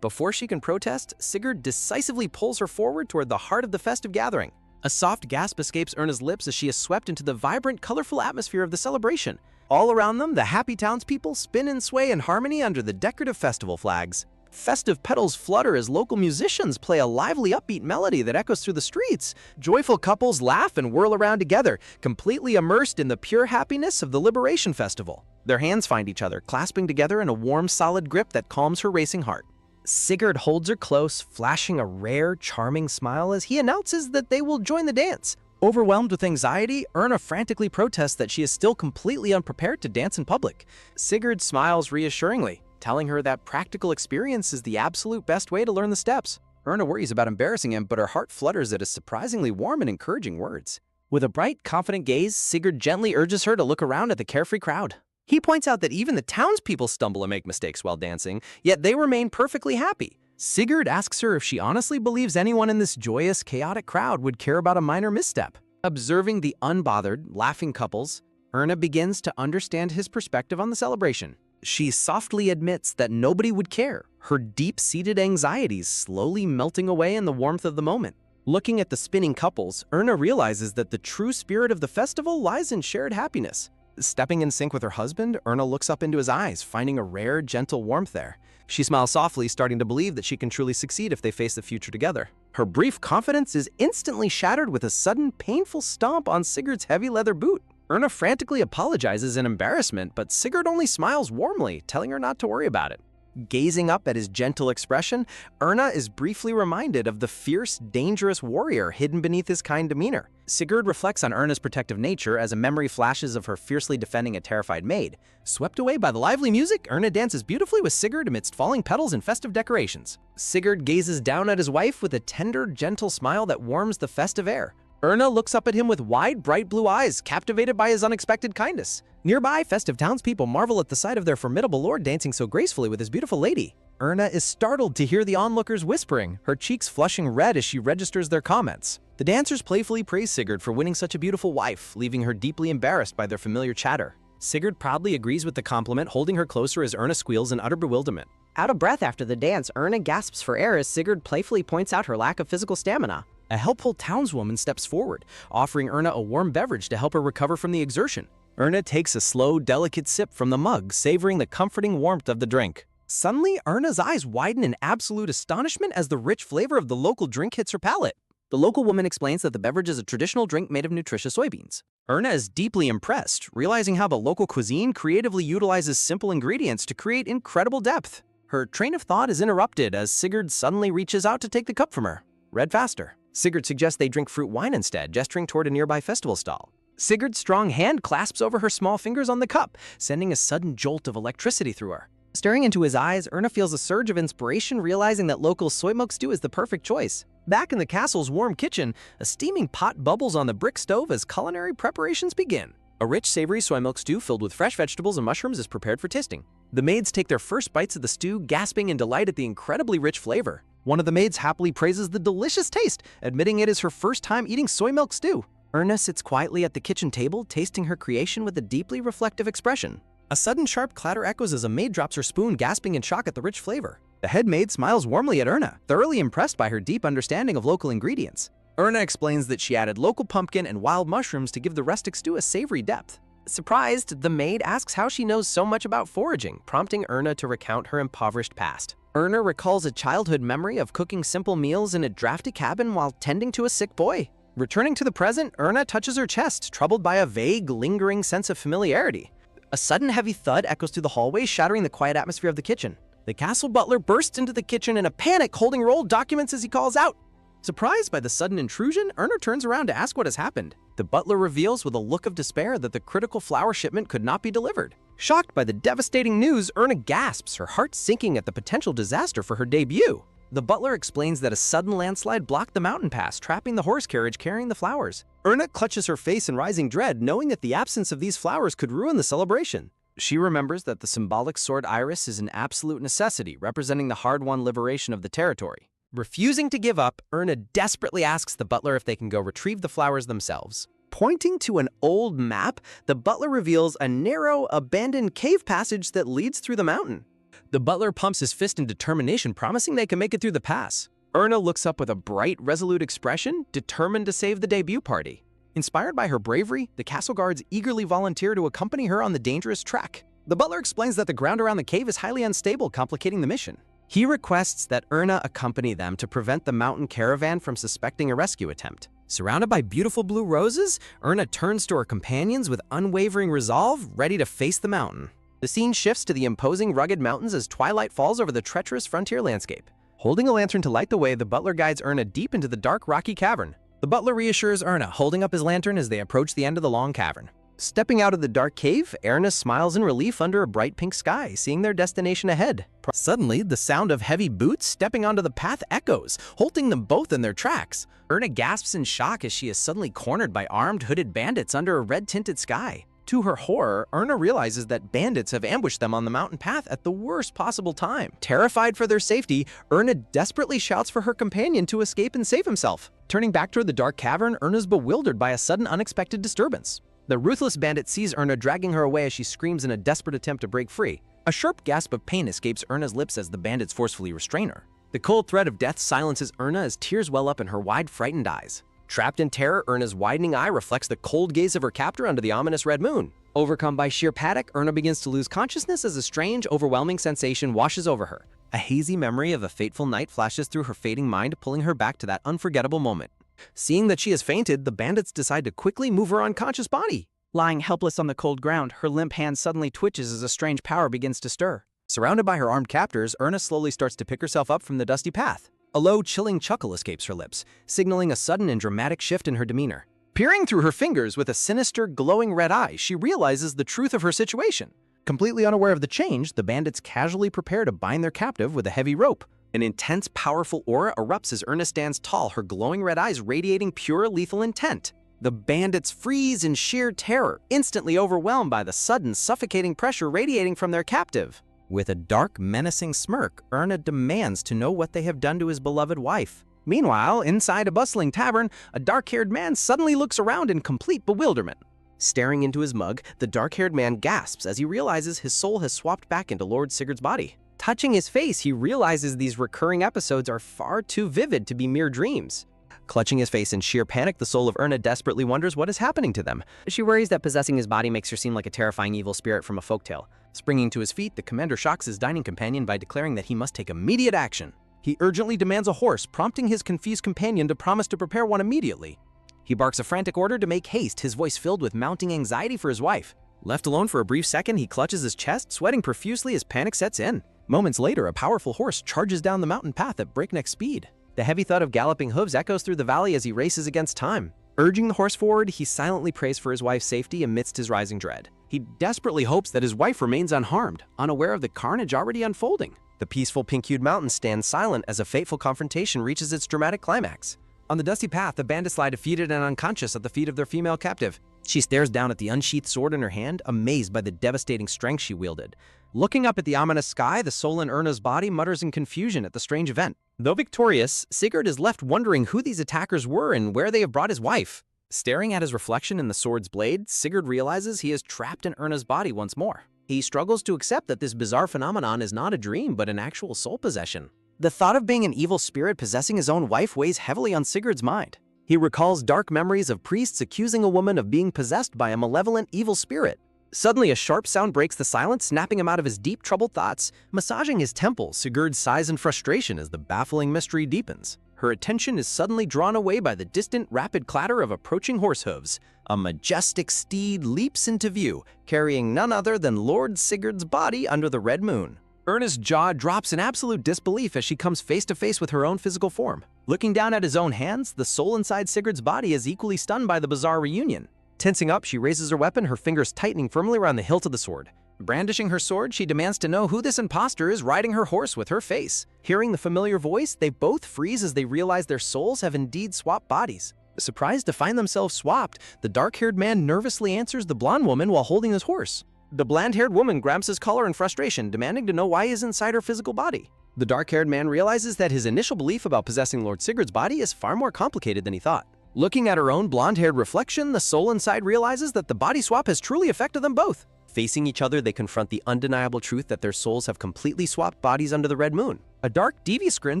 Before she can protest, Sigurd decisively pulls her forward toward the heart of the festive gathering. A soft gasp escapes Erna's lips as she is swept into the vibrant, colorful atmosphere of the celebration. All around them, the happy townspeople spin and sway in harmony under the decorative festival flags. Festive petals flutter as local musicians play a lively, upbeat melody that echoes through the streets. Joyful couples laugh and whirl around together, completely immersed in the pure happiness of the Liberation Festival. Their hands find each other, clasping together in a warm, solid grip that calms her racing heart. Sigurd holds her close, flashing a rare, charming smile as he announces that they will join the dance. Overwhelmed with anxiety, Erna frantically protests that she is still completely unprepared to dance in public. Sigurd smiles reassuringly, telling her that practical experience is the absolute best way to learn the steps. Erna worries about embarrassing him, but her heart flutters at his surprisingly warm and encouraging words. With a bright, confident gaze, Sigurd gently urges her to look around at the carefree crowd. He points out that even the townspeople stumble and make mistakes while dancing, yet they remain perfectly happy. Sigurd asks her if she honestly believes anyone in this joyous, chaotic crowd would care about a minor misstep. Observing the unbothered, laughing couples, Erna begins to understand his perspective on the celebration. She softly admits that nobody would care, her deep-seated anxieties slowly melting away in the warmth of the moment. Looking at the spinning couples, Erna realizes that the true spirit of the festival lies in shared happiness. Stepping in sync with her husband, Erna looks up into his eyes, finding a rare, gentle warmth there. She smiles softly, starting to believe that she can truly succeed if they face the future together. Her brief confidence is instantly shattered with a sudden, painful stomp on Sigurd's heavy leather boot. Erna frantically apologizes in embarrassment, but Sigurd only smiles warmly, telling her not to worry about it. Gazing up at his gentle expression, Erna is briefly reminded of the fierce, dangerous warrior hidden beneath his kind demeanor. Sigurd reflects on Erna's protective nature as a memory flashes of her fiercely defending a terrified maid. Swept away by the lively music, Erna dances beautifully with Sigurd amidst falling petals and festive decorations. Sigurd gazes down at his wife with a tender, gentle smile that warms the festive air. Erna looks up at him with wide, bright blue eyes, captivated by his unexpected kindness. Nearby, festive townspeople marvel at the sight of their formidable lord dancing so gracefully with his beautiful lady. Erna is startled to hear the onlookers whispering, her cheeks flushing red as she registers their comments. The dancers playfully praise Sigurd for winning such a beautiful wife, leaving her deeply embarrassed by their familiar chatter. Sigurd proudly agrees with the compliment, holding her closer as Erna squeals in utter bewilderment. Out of breath after the dance, Erna gasps for air as Sigurd playfully points out her lack of physical stamina. A helpful townswoman steps forward, offering Erna a warm beverage to help her recover from the exertion. Erna takes a slow, delicate sip from the mug, savoring the comforting warmth of the drink. Suddenly, Erna's eyes widen in absolute astonishment as the rich flavor of the local drink hits her palate. The local woman explains that the beverage is a traditional drink made of nutritious soybeans. Erna is deeply impressed, realizing how the local cuisine creatively utilizes simple ingredients to create incredible depth. Her train of thought is interrupted as Sigurd suddenly reaches out to take the cup from her. Read faster. Sigurd suggests they drink fruit wine instead, gesturing toward a nearby festival stall. Sigurd's strong hand clasps over her small fingers on the cup, sending a sudden jolt of electricity through her. Staring into his eyes, Erna feels a surge of inspiration, realizing that local soy milk stew is the perfect choice. Back in the castle's warm kitchen, a steaming pot bubbles on the brick stove as culinary preparations begin. A rich, savory soy milk stew filled with fresh vegetables and mushrooms is prepared for tasting. The maids take their first bites of the stew, gasping in delight at the incredibly rich flavor. One of the maids happily praises the delicious taste, admitting it is her first time eating soy milk stew. Erna sits quietly at the kitchen table, tasting her creation with a deeply reflective expression. A sudden sharp clatter echoes as a maid drops her spoon, gasping in shock at the rich flavor. The head maid smiles warmly at Erna, thoroughly impressed by her deep understanding of local ingredients. Erna explains that she added local pumpkin and wild mushrooms to give the rustic stew a savory depth. Surprised, the maid asks how she knows so much about foraging, prompting Erna to recount her impoverished past. Erna recalls a childhood memory of cooking simple meals in a drafty cabin while tending to a sick boy. Returning to the present, Erna touches her chest, troubled by a vague, lingering sense of familiarity. A sudden heavy thud echoes through the hallway, shattering the quiet atmosphere of the kitchen. The castle butler bursts into the kitchen in a panic, holding her old documents as he calls out. Surprised by the sudden intrusion, Erna turns around to ask what has happened. The butler reveals with a look of despair that the critical flour shipment could not be delivered. Shocked by the devastating news, Erna gasps, her heart sinking at the potential disaster for her debut. The butler explains that a sudden landslide blocked the mountain pass, trapping the horse carriage carrying the flowers. Erna clutches her face in rising dread, knowing that the absence of these flowers could ruin the celebration. She remembers that the symbolic sword iris is an absolute necessity, representing the hard-won liberation of the territory. Refusing to give up, Erna desperately asks the butler if they can go retrieve the flowers themselves. Pointing to an old map, the butler reveals a narrow, abandoned cave passage that leads through the mountain. The butler pumps his fist in determination, promising they can make it through the pass. Erna looks up with a bright, resolute expression, determined to save the debut party. Inspired by her bravery, the castle guards eagerly volunteer to accompany her on the dangerous trek. The butler explains that the ground around the cave is highly unstable, complicating the mission. He requests that Erna accompany them to prevent the mountain caravan from suspecting a rescue attempt. Surrounded by beautiful blue roses, Erna turns to her companions with unwavering resolve, ready to face the mountain. The scene shifts to the imposing rugged mountains as twilight falls over the treacherous frontier landscape. Holding a lantern to light the way, the butler guides Erna deep into the dark, rocky cavern. The butler reassures Erna, holding up his lantern as they approach the end of the long cavern. Stepping out of the dark cave, Erna smiles in relief under a bright pink sky, seeing their destination ahead. Suddenly, the sound of heavy boots stepping onto the path echoes, halting them both in their tracks. Erna gasps in shock as she is suddenly cornered by armed, hooded bandits under a red-tinted sky. To her horror, Erna realizes that bandits have ambushed them on the mountain path at the worst possible time. Terrified for their safety, Erna desperately shouts for her companion to escape and save himself. Turning back toward the dark cavern, Erna's bewildered by a sudden unexpected disturbance. The ruthless bandit sees Erna, dragging her away as she screams in a desperate attempt to break free. A sharp gasp of pain escapes Erna's lips as the bandits forcefully restrain her. The cold threat of death silences Erna as tears well up in her wide, frightened eyes. Trapped in terror, Erna's widening eye reflects the cold gaze of her captor under the ominous red moon. Overcome by sheer panic, Erna begins to lose consciousness as a strange, overwhelming sensation washes over her. A hazy memory of a fateful night flashes through her fading mind, pulling her back to that unforgettable moment. Seeing that she has fainted, the bandits decide to quickly move her unconscious body. Lying helpless on the cold ground, her limp hand suddenly twitches as a strange power begins to stir. Surrounded by her armed captors, Erna slowly starts to pick herself up from the dusty path. A low, chilling chuckle escapes her lips, signaling a sudden and dramatic shift in her demeanor. Peering through her fingers with a sinister, glowing red eye, she realizes the truth of her situation. Completely unaware of the change, the bandits casually prepare to bind their captive with a heavy rope. An intense, powerful aura erupts as Erna stands tall, her glowing red eyes radiating pure, lethal intent. The bandits freeze in sheer terror, instantly overwhelmed by the sudden, suffocating pressure radiating from their captive. With a dark, menacing smirk, Erna demands to know what they have done to his beloved wife. Meanwhile, inside a bustling tavern, a dark-haired man suddenly looks around in complete bewilderment. Staring into his mug, the dark-haired man gasps as he realizes his soul has swapped back into Lord Sigurd's body. Touching his face, he realizes these recurring episodes are far too vivid to be mere dreams. Clutching his face in sheer panic, the soul of Erna desperately wonders what is happening to them. She worries that possessing his body makes her seem like a terrifying evil spirit from a folktale. Springing to his feet, the commander shocks his dining companion by declaring that he must take immediate action. He urgently demands a horse, prompting his confused companion to promise to prepare one immediately. He barks a frantic order to make haste, his voice filled with mounting anxiety for his wife. Left alone for a brief second, he clutches his chest, sweating profusely as panic sets in. Moments later, a powerful horse charges down the mountain path at breakneck speed. The heavy thud of galloping hooves echoes through the valley as he races against time. Urging the horse forward, he silently prays for his wife's safety amidst his rising dread. He desperately hopes that his wife remains unharmed, unaware of the carnage already unfolding. The peaceful pink-hued mountains stand silent as a fateful confrontation reaches its dramatic climax. On the dusty path, the bandits lie defeated and unconscious at the feet of their female captive. She stares down at the unsheathed sword in her hand, amazed by the devastating strength she wielded. Looking up at the ominous sky, the soul in Erna's body mutters in confusion at the strange event. Though victorious, Sigurd is left wondering who these attackers were and where they have brought his wife. Staring at his reflection in the sword's blade, Sigurd realizes he is trapped in Erna's body once more. He struggles to accept that this bizarre phenomenon is not a dream but an actual soul possession. The thought of being an evil spirit possessing his own wife weighs heavily on Sigurd's mind. He recalls dark memories of priests accusing a woman of being possessed by a malevolent evil spirit. Suddenly, a sharp sound breaks the silence, snapping him out of his deep, troubled thoughts. Massaging his temples, Sigurd sighs in frustration as the baffling mystery deepens. Her attention is suddenly drawn away by the distant, rapid clatter of approaching horse hooves. A majestic steed leaps into view, carrying none other than Lord Sigurd's body under the red moon. Erna's jaw drops in absolute disbelief as she comes face to face with her own physical form. Looking down at his own hands, the soul inside Sigurd's body is equally stunned by the bizarre reunion. Tensing up, she raises her weapon, her fingers tightening firmly around the hilt of the sword. Brandishing her sword, she demands to know who this imposter is riding her horse with her face. Hearing the familiar voice, they both freeze as they realize their souls have indeed swapped bodies. Surprised to find themselves swapped, the dark-haired man nervously answers the blonde woman while holding his horse. The blonde-haired woman grabs his collar in frustration, demanding to know why he is inside her physical body. The dark-haired man realizes that his initial belief about possessing Lord Sigurd's body is far more complicated than he thought. Looking at her own blonde-haired reflection, the soul inside realizes that the body swap has truly affected them both. Facing each other, they confront the undeniable truth that their souls have completely swapped bodies under the red moon. A dark, devious grin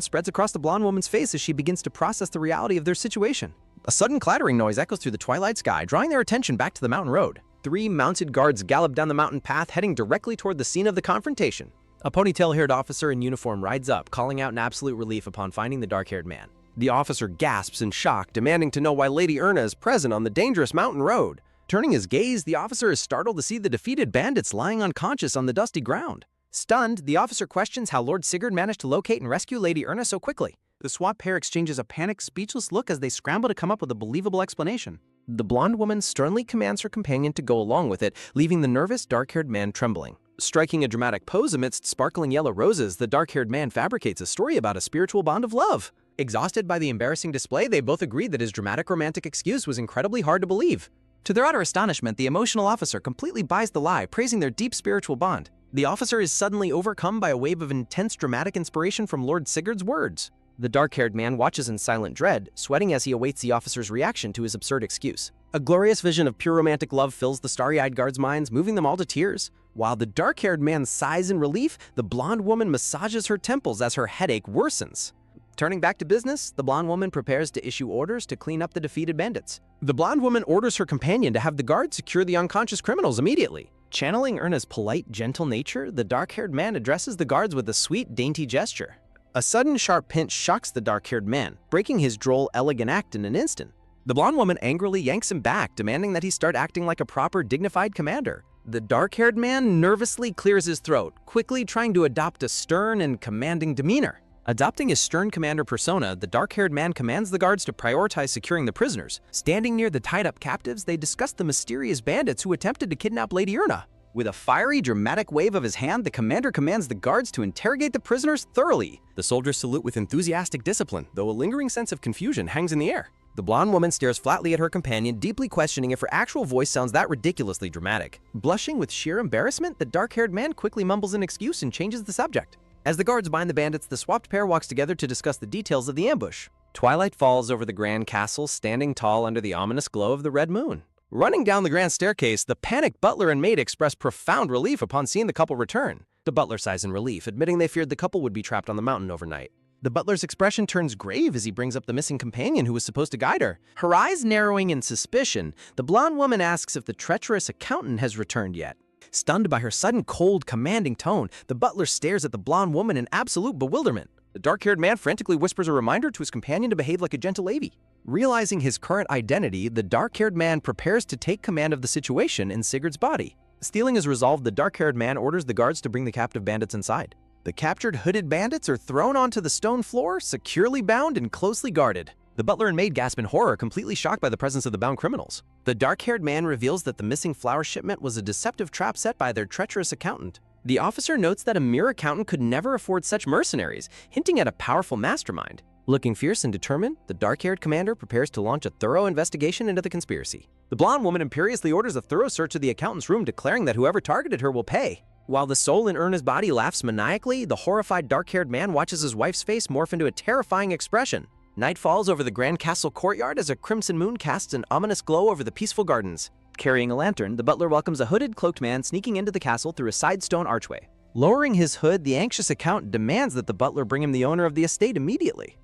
spreads across the blonde woman's face as she begins to process the reality of their situation. A sudden clattering noise echoes through the twilight sky, drawing their attention back to the mountain road. 3 mounted guards gallop down the mountain path, heading directly toward the scene of the confrontation. A ponytail-haired officer in uniform rides up, calling out in absolute relief upon finding the dark-haired man. The officer gasps in shock, demanding to know why Lady Erna is present on the dangerous mountain road. Turning his gaze, the officer is startled to see the defeated bandits lying unconscious on the dusty ground. Stunned, the officer questions how Lord Sigurd managed to locate and rescue Lady Erna so quickly. The swap pair exchanges a panicked, speechless look as they scramble to come up with a believable explanation. The blonde woman sternly commands her companion to go along with it, leaving the nervous, dark-haired man trembling. Striking a dramatic pose amidst sparkling yellow roses, the dark-haired man fabricates a story about a spiritual bond of love. Exhausted by the embarrassing display, they both agreed that his dramatic romantic excuse was incredibly hard to believe. To their utter astonishment, the emotional officer completely buys the lie, praising their deep spiritual bond. The officer is suddenly overcome by a wave of intense dramatic inspiration from Lord Sigurd's words. The dark-haired man watches in silent dread, sweating as he awaits the officer's reaction to his absurd excuse. A glorious vision of pure romantic love fills the starry-eyed guards' minds, moving them all to tears. While the dark-haired man sighs in relief, the blonde woman massages her temples as her headache worsens. Turning back to business, the blonde woman prepares to issue orders to clean up the defeated bandits. The blonde woman orders her companion to have the guards secure the unconscious criminals immediately. Channeling Erna's polite, gentle nature, the dark-haired man addresses the guards with a sweet, dainty gesture. A sudden, sharp pinch shocks the dark-haired man, breaking his droll, elegant act in an instant. The blonde woman angrily yanks him back, demanding that he start acting like a proper, dignified commander. The dark-haired man nervously clears his throat, quickly trying to adopt a stern and commanding demeanor. Adopting his stern commander persona, the dark-haired man commands the guards to prioritize securing the prisoners. Standing near the tied-up captives, they discuss the mysterious bandits who attempted to kidnap Lady Erna. With a fiery, dramatic wave of his hand, the commander commands the guards to interrogate the prisoners thoroughly. The soldiers salute with enthusiastic discipline, though a lingering sense of confusion hangs in the air. The blonde woman stares flatly at her companion, deeply questioning if her actual voice sounds that ridiculously dramatic. Blushing with sheer embarrassment, the dark-haired man quickly mumbles an excuse and changes the subject. As the guards bind the bandits, the swapped pair walks together to discuss the details of the ambush. Twilight falls over the grand castle, standing tall under the ominous glow of the red moon. Running down the grand staircase, the panicked butler and maid express profound relief upon seeing the couple return. The butler sighs in relief, admitting they feared the couple would be trapped on the mountain overnight. The butler's expression turns grave as he brings up the missing companion who was supposed to guide her. Her eyes narrowing in suspicion, the blonde woman asks if the treacherous accountant has returned yet. Stunned by her sudden, cold, commanding tone, the butler stares at the blonde woman in absolute bewilderment. The dark-haired man frantically whispers a reminder to his companion to behave like a gentle lady. Realizing his current identity, the dark-haired man prepares to take command of the situation in Sigurd's body. Stealing his resolve, the dark-haired man orders the guards to bring the captive bandits inside. The captured hooded bandits are thrown onto the stone floor, securely bound and closely guarded. The butler and maid gasp in horror, completely shocked by the presence of the bound criminals. The dark-haired man reveals that the missing flower shipment was a deceptive trap set by their treacherous accountant. The officer notes that a mere accountant could never afford such mercenaries, hinting at a powerful mastermind. Looking fierce and determined, the dark-haired commander prepares to launch a thorough investigation into the conspiracy. The blonde woman imperiously orders a thorough search of the accountant's room, declaring that whoever targeted her will pay. While the soul in Erna's body laughs maniacally, the horrified dark-haired man watches his wife's face morph into a terrifying expression. Night falls over the grand castle courtyard as a crimson moon casts an ominous glow over the peaceful gardens. Carrying a lantern, the butler welcomes a hooded, cloaked man sneaking into the castle through a side stone archway. Lowering his hood, the anxious accountant demands that the butler bring him the owner of the estate immediately.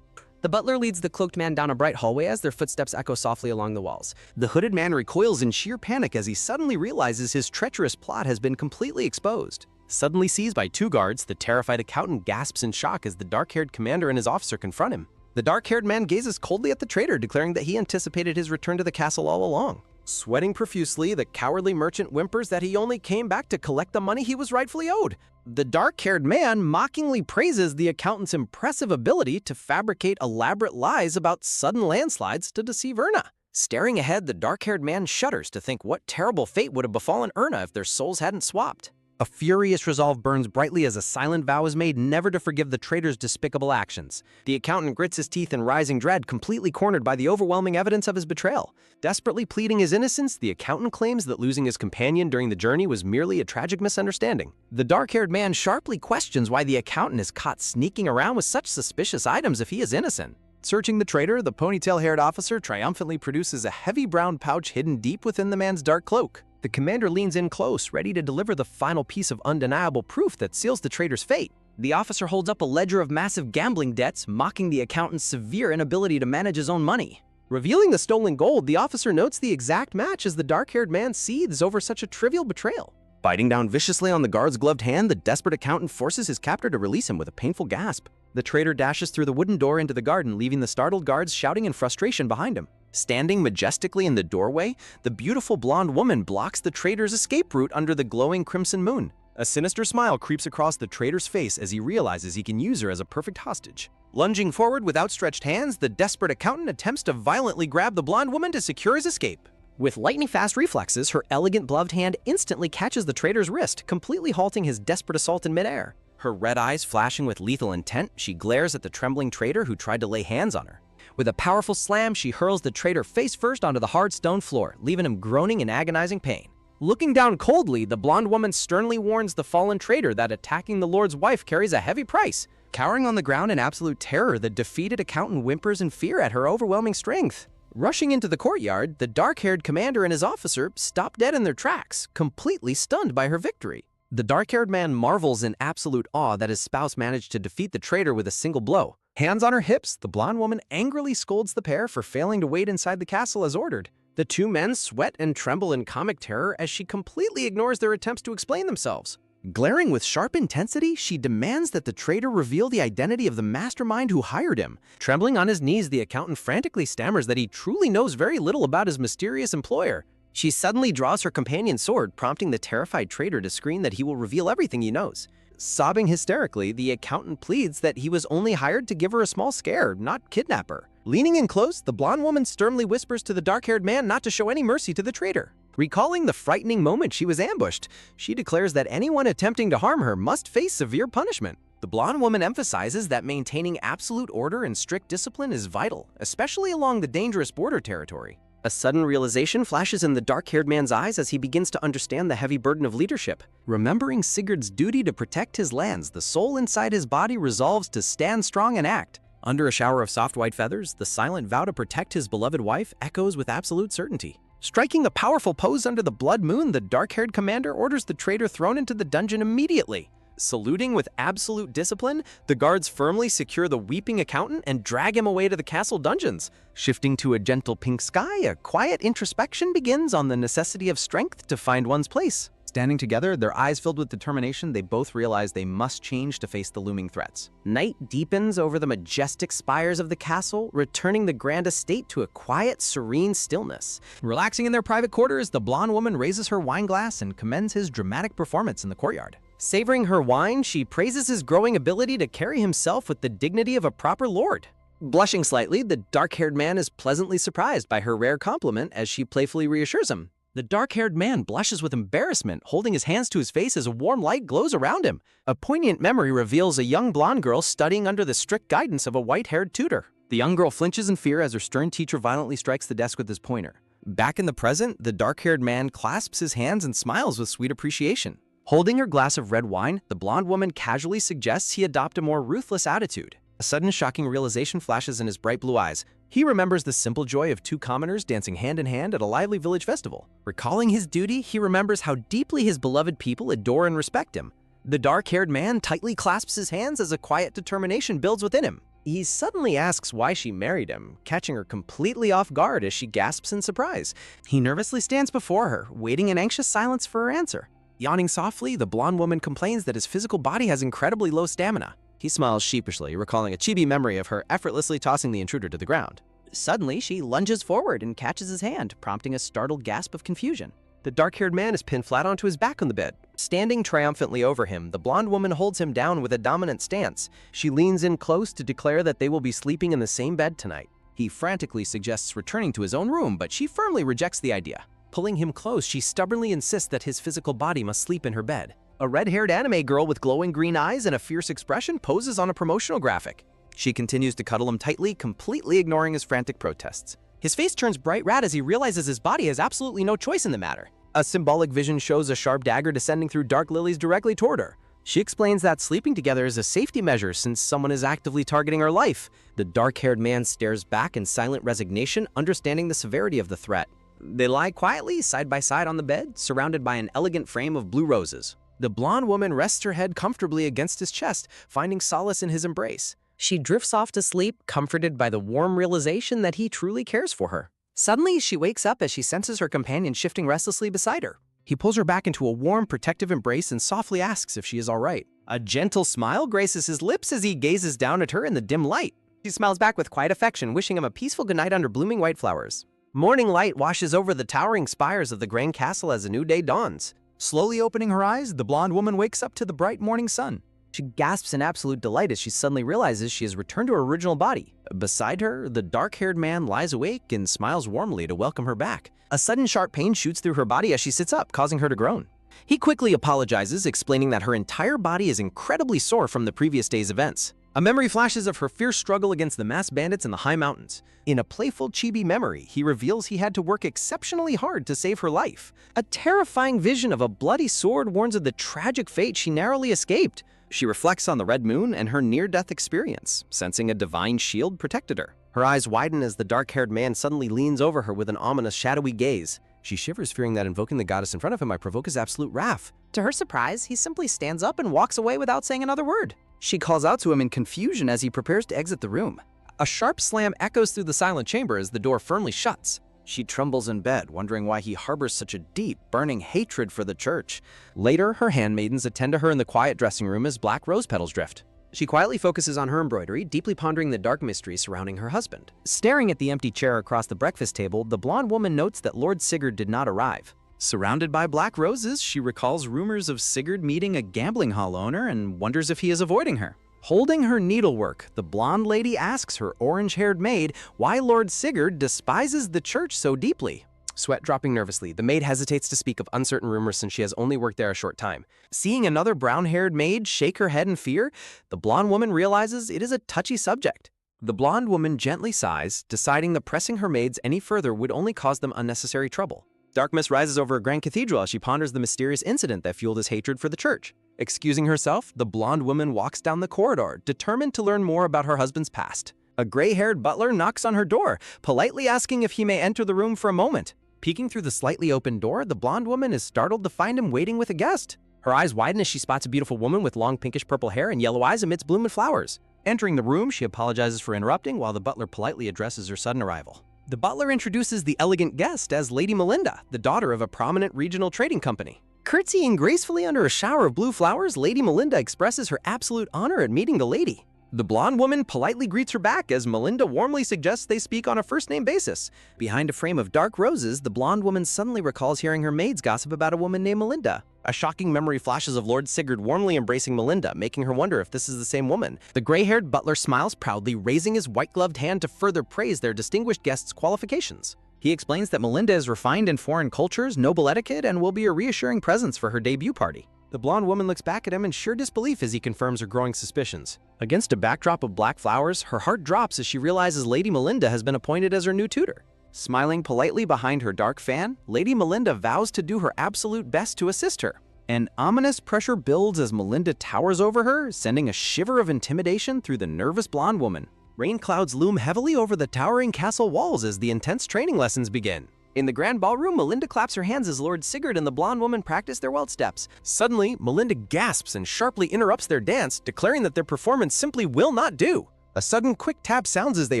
The butler leads the cloaked man down a bright hallway as their footsteps echo softly along the walls. The hooded man recoils in sheer panic as he suddenly realizes his treacherous plot has been completely exposed. Suddenly seized by two guards, the terrified accountant gasps in shock as the dark-haired commander and his officer confront him. The dark-haired man gazes coldly at the traitor, declaring that he anticipated his return to the castle all along. Sweating profusely, the cowardly merchant whimpers that he only came back to collect the money he was rightfully owed. The dark-haired man mockingly praises the accountant's impressive ability to fabricate elaborate lies about sudden landslides to deceive Erna. Staring ahead, the dark-haired man shudders to think what terrible fate would have befallen Erna if their souls hadn't swapped. A furious resolve burns brightly as a silent vow is made never to forgive the traitor's despicable actions. The accountant grits his teeth in rising dread, completely cornered by the overwhelming evidence of his betrayal. Desperately pleading his innocence, the accountant claims that losing his companion during the journey was merely a tragic misunderstanding. The dark-haired man sharply questions why the accountant is caught sneaking around with such suspicious items if he is innocent. Searching the traitor, the ponytail-haired officer triumphantly produces a heavy brown pouch hidden deep within the man's dark cloak. The commander leans in close, ready to deliver the final piece of undeniable proof that seals the traitor's fate. The officer holds up a ledger of massive gambling debts, mocking the accountant's severe inability to manage his own money. Revealing the stolen gold, the officer notes the exact match as the dark-haired man seethes over such a trivial betrayal. Biting down viciously on the guard's gloved hand, the desperate accountant forces his captor to release him with a painful gasp. The traitor dashes through the wooden door into the garden, leaving the startled guards shouting in frustration behind him. Standing majestically in the doorway, the beautiful blonde woman blocks the traitor's escape route under the glowing crimson moon. A sinister smile creeps across the traitor's face as he realizes he can use her as a perfect hostage. Lunging forward with outstretched hands, the desperate accountant attempts to violently grab the blonde woman to secure his escape. With lightning-fast reflexes, her elegant gloved hand instantly catches the traitor's wrist, completely halting his desperate assault in midair. Her red eyes flashing with lethal intent, she glares at the trembling traitor who tried to lay hands on her. With a powerful slam, she hurls the traitor face first onto the hard stone floor, leaving him groaning in agonizing pain. Looking down coldly, the blonde woman sternly warns the fallen traitor that attacking the Lord's wife carries a heavy price. Cowering on the ground in absolute terror, the defeated accountant whimpers in fear at her overwhelming strength. Rushing into the courtyard, the dark-haired commander and his officer stop dead in their tracks, completely stunned by her victory. The dark-haired man marvels in absolute awe that his spouse managed to defeat the traitor with a single blow. Hands on her hips, the blonde woman angrily scolds the pair for failing to wait inside the castle as ordered. The two men sweat and tremble in comic terror as she completely ignores their attempts to explain themselves. Glaring with sharp intensity, she demands that the traitor reveal the identity of the mastermind who hired him. Trembling on his knees, the accountant frantically stammers that he truly knows very little about his mysterious employer. She suddenly draws her companion's sword, prompting the terrified traitor to scream that he will reveal everything he knows. Sobbing hysterically, the accountant pleads that he was only hired to give her a small scare, not kidnap her. Leaning in close, the blonde woman sternly whispers to the dark-haired man not to show any mercy to the traitor. Recalling the frightening moment she was ambushed, she declares that anyone attempting to harm her must face severe punishment. The blonde woman emphasizes that maintaining absolute order and strict discipline is vital, especially along the dangerous border territory. A sudden realization flashes in the dark-haired man's eyes as he begins to understand the heavy burden of leadership. Remembering Sigurd's duty to protect his lands, the soul inside his body resolves to stand strong and act. Under a shower of soft white feathers, the silent vow to protect his beloved wife echoes with absolute certainty. Striking a powerful pose under the blood moon, the dark-haired commander orders the traitor thrown into the dungeon immediately. Saluting with absolute discipline, the guards firmly secure the weeping accountant and drag him away to the castle dungeons. Shifting to a gentle pink sky, a quiet introspection begins on the necessity of strength to find one's place. Standing together, their eyes filled with determination, they both realize they must change to face the looming threats. Night deepens over the majestic spires of the castle, returning the grand estate to a quiet, serene stillness. Relaxing in their private quarters, the blonde woman raises her wine glass and commends his dramatic performance in the courtyard. Savoring her wine, she praises his growing ability to carry himself with the dignity of a proper lord. Blushing slightly, the dark-haired man is pleasantly surprised by her rare compliment as she playfully reassures him. The dark-haired man blushes with embarrassment, holding his hands to his face as a warm light glows around him. A poignant memory reveals a young blonde girl studying under the strict guidance of a white-haired tutor. The young girl flinches in fear as her stern teacher violently strikes the desk with his pointer. Back in the present, the dark-haired man clasps his hands and smiles with sweet appreciation. Holding her glass of red wine, the blonde woman casually suggests he adopt a more ruthless attitude. A sudden shocking realization flashes in his bright blue eyes. He remembers the simple joy of two commoners dancing hand in hand at a lively village festival. Recalling his duty, he remembers how deeply his beloved people adore and respect him. The dark-haired man tightly clasps his hands as a quiet determination builds within him. He suddenly asks why she married him, catching her completely off guard as she gasps in surprise. He nervously stands before her, waiting in anxious silence for her answer. Yawning softly, the blonde woman complains that his physical body has incredibly low stamina. He smiles sheepishly, recalling a chibi memory of her effortlessly tossing the intruder to the ground. Suddenly, she lunges forward and catches his hand, prompting a startled gasp of confusion. The dark-haired man is pinned flat onto his back on the bed. Standing triumphantly over him, the blonde woman holds him down with a dominant stance. She leans in close to declare that they will be sleeping in the same bed tonight. He frantically suggests returning to his own room, but she firmly rejects the idea. Pulling him close, she stubbornly insists that his physical body must sleep in her bed. A red-haired anime girl with glowing green eyes and a fierce expression poses on a promotional graphic. She continues to cuddle him tightly, completely ignoring his frantic protests. His face turns bright red as he realizes his body has absolutely no choice in the matter. A symbolic vision shows a sharp dagger descending through dark lilies directly toward her. She explains that sleeping together is a safety measure since someone is actively targeting her life. The dark-haired man stares back in silent resignation, understanding the severity of the threat. They lie quietly, side by side on the bed, surrounded by an elegant frame of blue roses. The blonde woman rests her head comfortably against his chest, finding solace in his embrace. She drifts off to sleep, comforted by the warm realization that he truly cares for her. Suddenly, she wakes up as she senses her companion shifting restlessly beside her. He pulls her back into a warm, protective embrace and softly asks if she is all right. A gentle smile graces his lips as he gazes down at her in the dim light. She smiles back with quiet affection, wishing him a peaceful goodnight under blooming white flowers. Morning light washes over the towering spires of the grand castle as a new day dawns. Slowly opening her eyes, the blonde woman wakes up to the bright morning sun. She gasps in absolute delight as she suddenly realizes she has returned to her original body. Beside her, the dark-haired man lies awake and smiles warmly to welcome her back. A sudden sharp pain shoots through her body as she sits up, causing her to groan. He quickly apologizes, explaining that her entire body is incredibly sore from the previous day's events. A memory flashes of her fierce struggle against the masked bandits in the high mountains. In a playful chibi memory, he reveals he had to work exceptionally hard to save her life. A terrifying vision of a bloody sword warns of the tragic fate she narrowly escaped. She reflects on the red moon and her near-death experience, sensing a divine shield protected her. Her eyes widen as the dark-haired man suddenly leans over her with an ominous, shadowy gaze. She shivers, fearing that invoking the goddess in front of him might provoke his absolute wrath. To her surprise, he simply stands up and walks away without saying another word. She calls out to him in confusion as he prepares to exit the room. A sharp slam echoes through the silent chamber as the door firmly shuts. She trembles in bed, wondering why he harbors such a deep, burning hatred for the church. Later, her handmaidens attend to her in the quiet dressing room as black rose petals drift. She quietly focuses on her embroidery, deeply pondering the dark mystery surrounding her husband. Staring at the empty chair across the breakfast table, the blonde woman notes that Lord Sigurd did not arrive. Surrounded by black roses, she recalls rumors of Sigurd meeting a gambling hall owner and wonders if he is avoiding her. Holding her needlework, the blonde lady asks her orange-haired maid why Lord Sigurd despises the church so deeply. Sweat dropping nervously, the maid hesitates to speak of uncertain rumors since she has only worked there a short time. Seeing another brown-haired maid shake her head in fear, the blonde woman realizes it is a touchy subject. The blonde woman gently sighs, deciding that pressing her maids any further would only cause them unnecessary trouble. Dark mist rises over a grand cathedral as she ponders the mysterious incident that fueled his hatred for the church. Excusing herself, the blonde woman walks down the corridor, determined to learn more about her husband's past. A gray-haired butler knocks on her door, politely asking if he may enter the room for a moment. Peeking through the slightly open door, the blonde woman is startled to find him waiting with a guest. Her eyes widen as she spots a beautiful woman with long pinkish-purple hair and yellow eyes amidst bloom and flowers. Entering the room, she apologizes for interrupting while the butler politely addresses her sudden arrival. The butler introduces the elegant guest as Lady Melinda, the daughter of a prominent regional trading company. Curtsying gracefully under a shower of blue flowers, Lady Melinda expresses her absolute honor at meeting the lady. The blonde woman politely greets her back as Melinda warmly suggests they speak on a first-name basis. Behind a frame of dark roses, the blonde woman suddenly recalls hearing her maids gossip about a woman named Melinda. A shocking memory flashes of Lord Sigurd warmly embracing Melinda, making her wonder if this is the same woman. The gray-haired butler smiles proudly, raising his white-gloved hand to further praise their distinguished guest's qualifications. He explains that Melinda is refined in foreign cultures, noble etiquette, and will be a reassuring presence for her debut party. The blonde woman looks back at him in sheer disbelief as he confirms her growing suspicions. Against a backdrop of black flowers, her heart drops as she realizes Lady Melinda has been appointed as her new tutor. Smiling politely behind her dark fan, Lady Melinda vows to do her absolute best to assist her. An ominous pressure builds as Melinda towers over her, sending a shiver of intimidation through the nervous blonde woman. Rain clouds loom heavily over the towering castle walls as the intense training lessons begin. In the grand ballroom, Melinda claps her hands as Lord Sigurd and the blonde woman practice their wild steps. Suddenly, Melinda gasps and sharply interrupts their dance, declaring that their performance simply will not do. A sudden quick tap sounds as they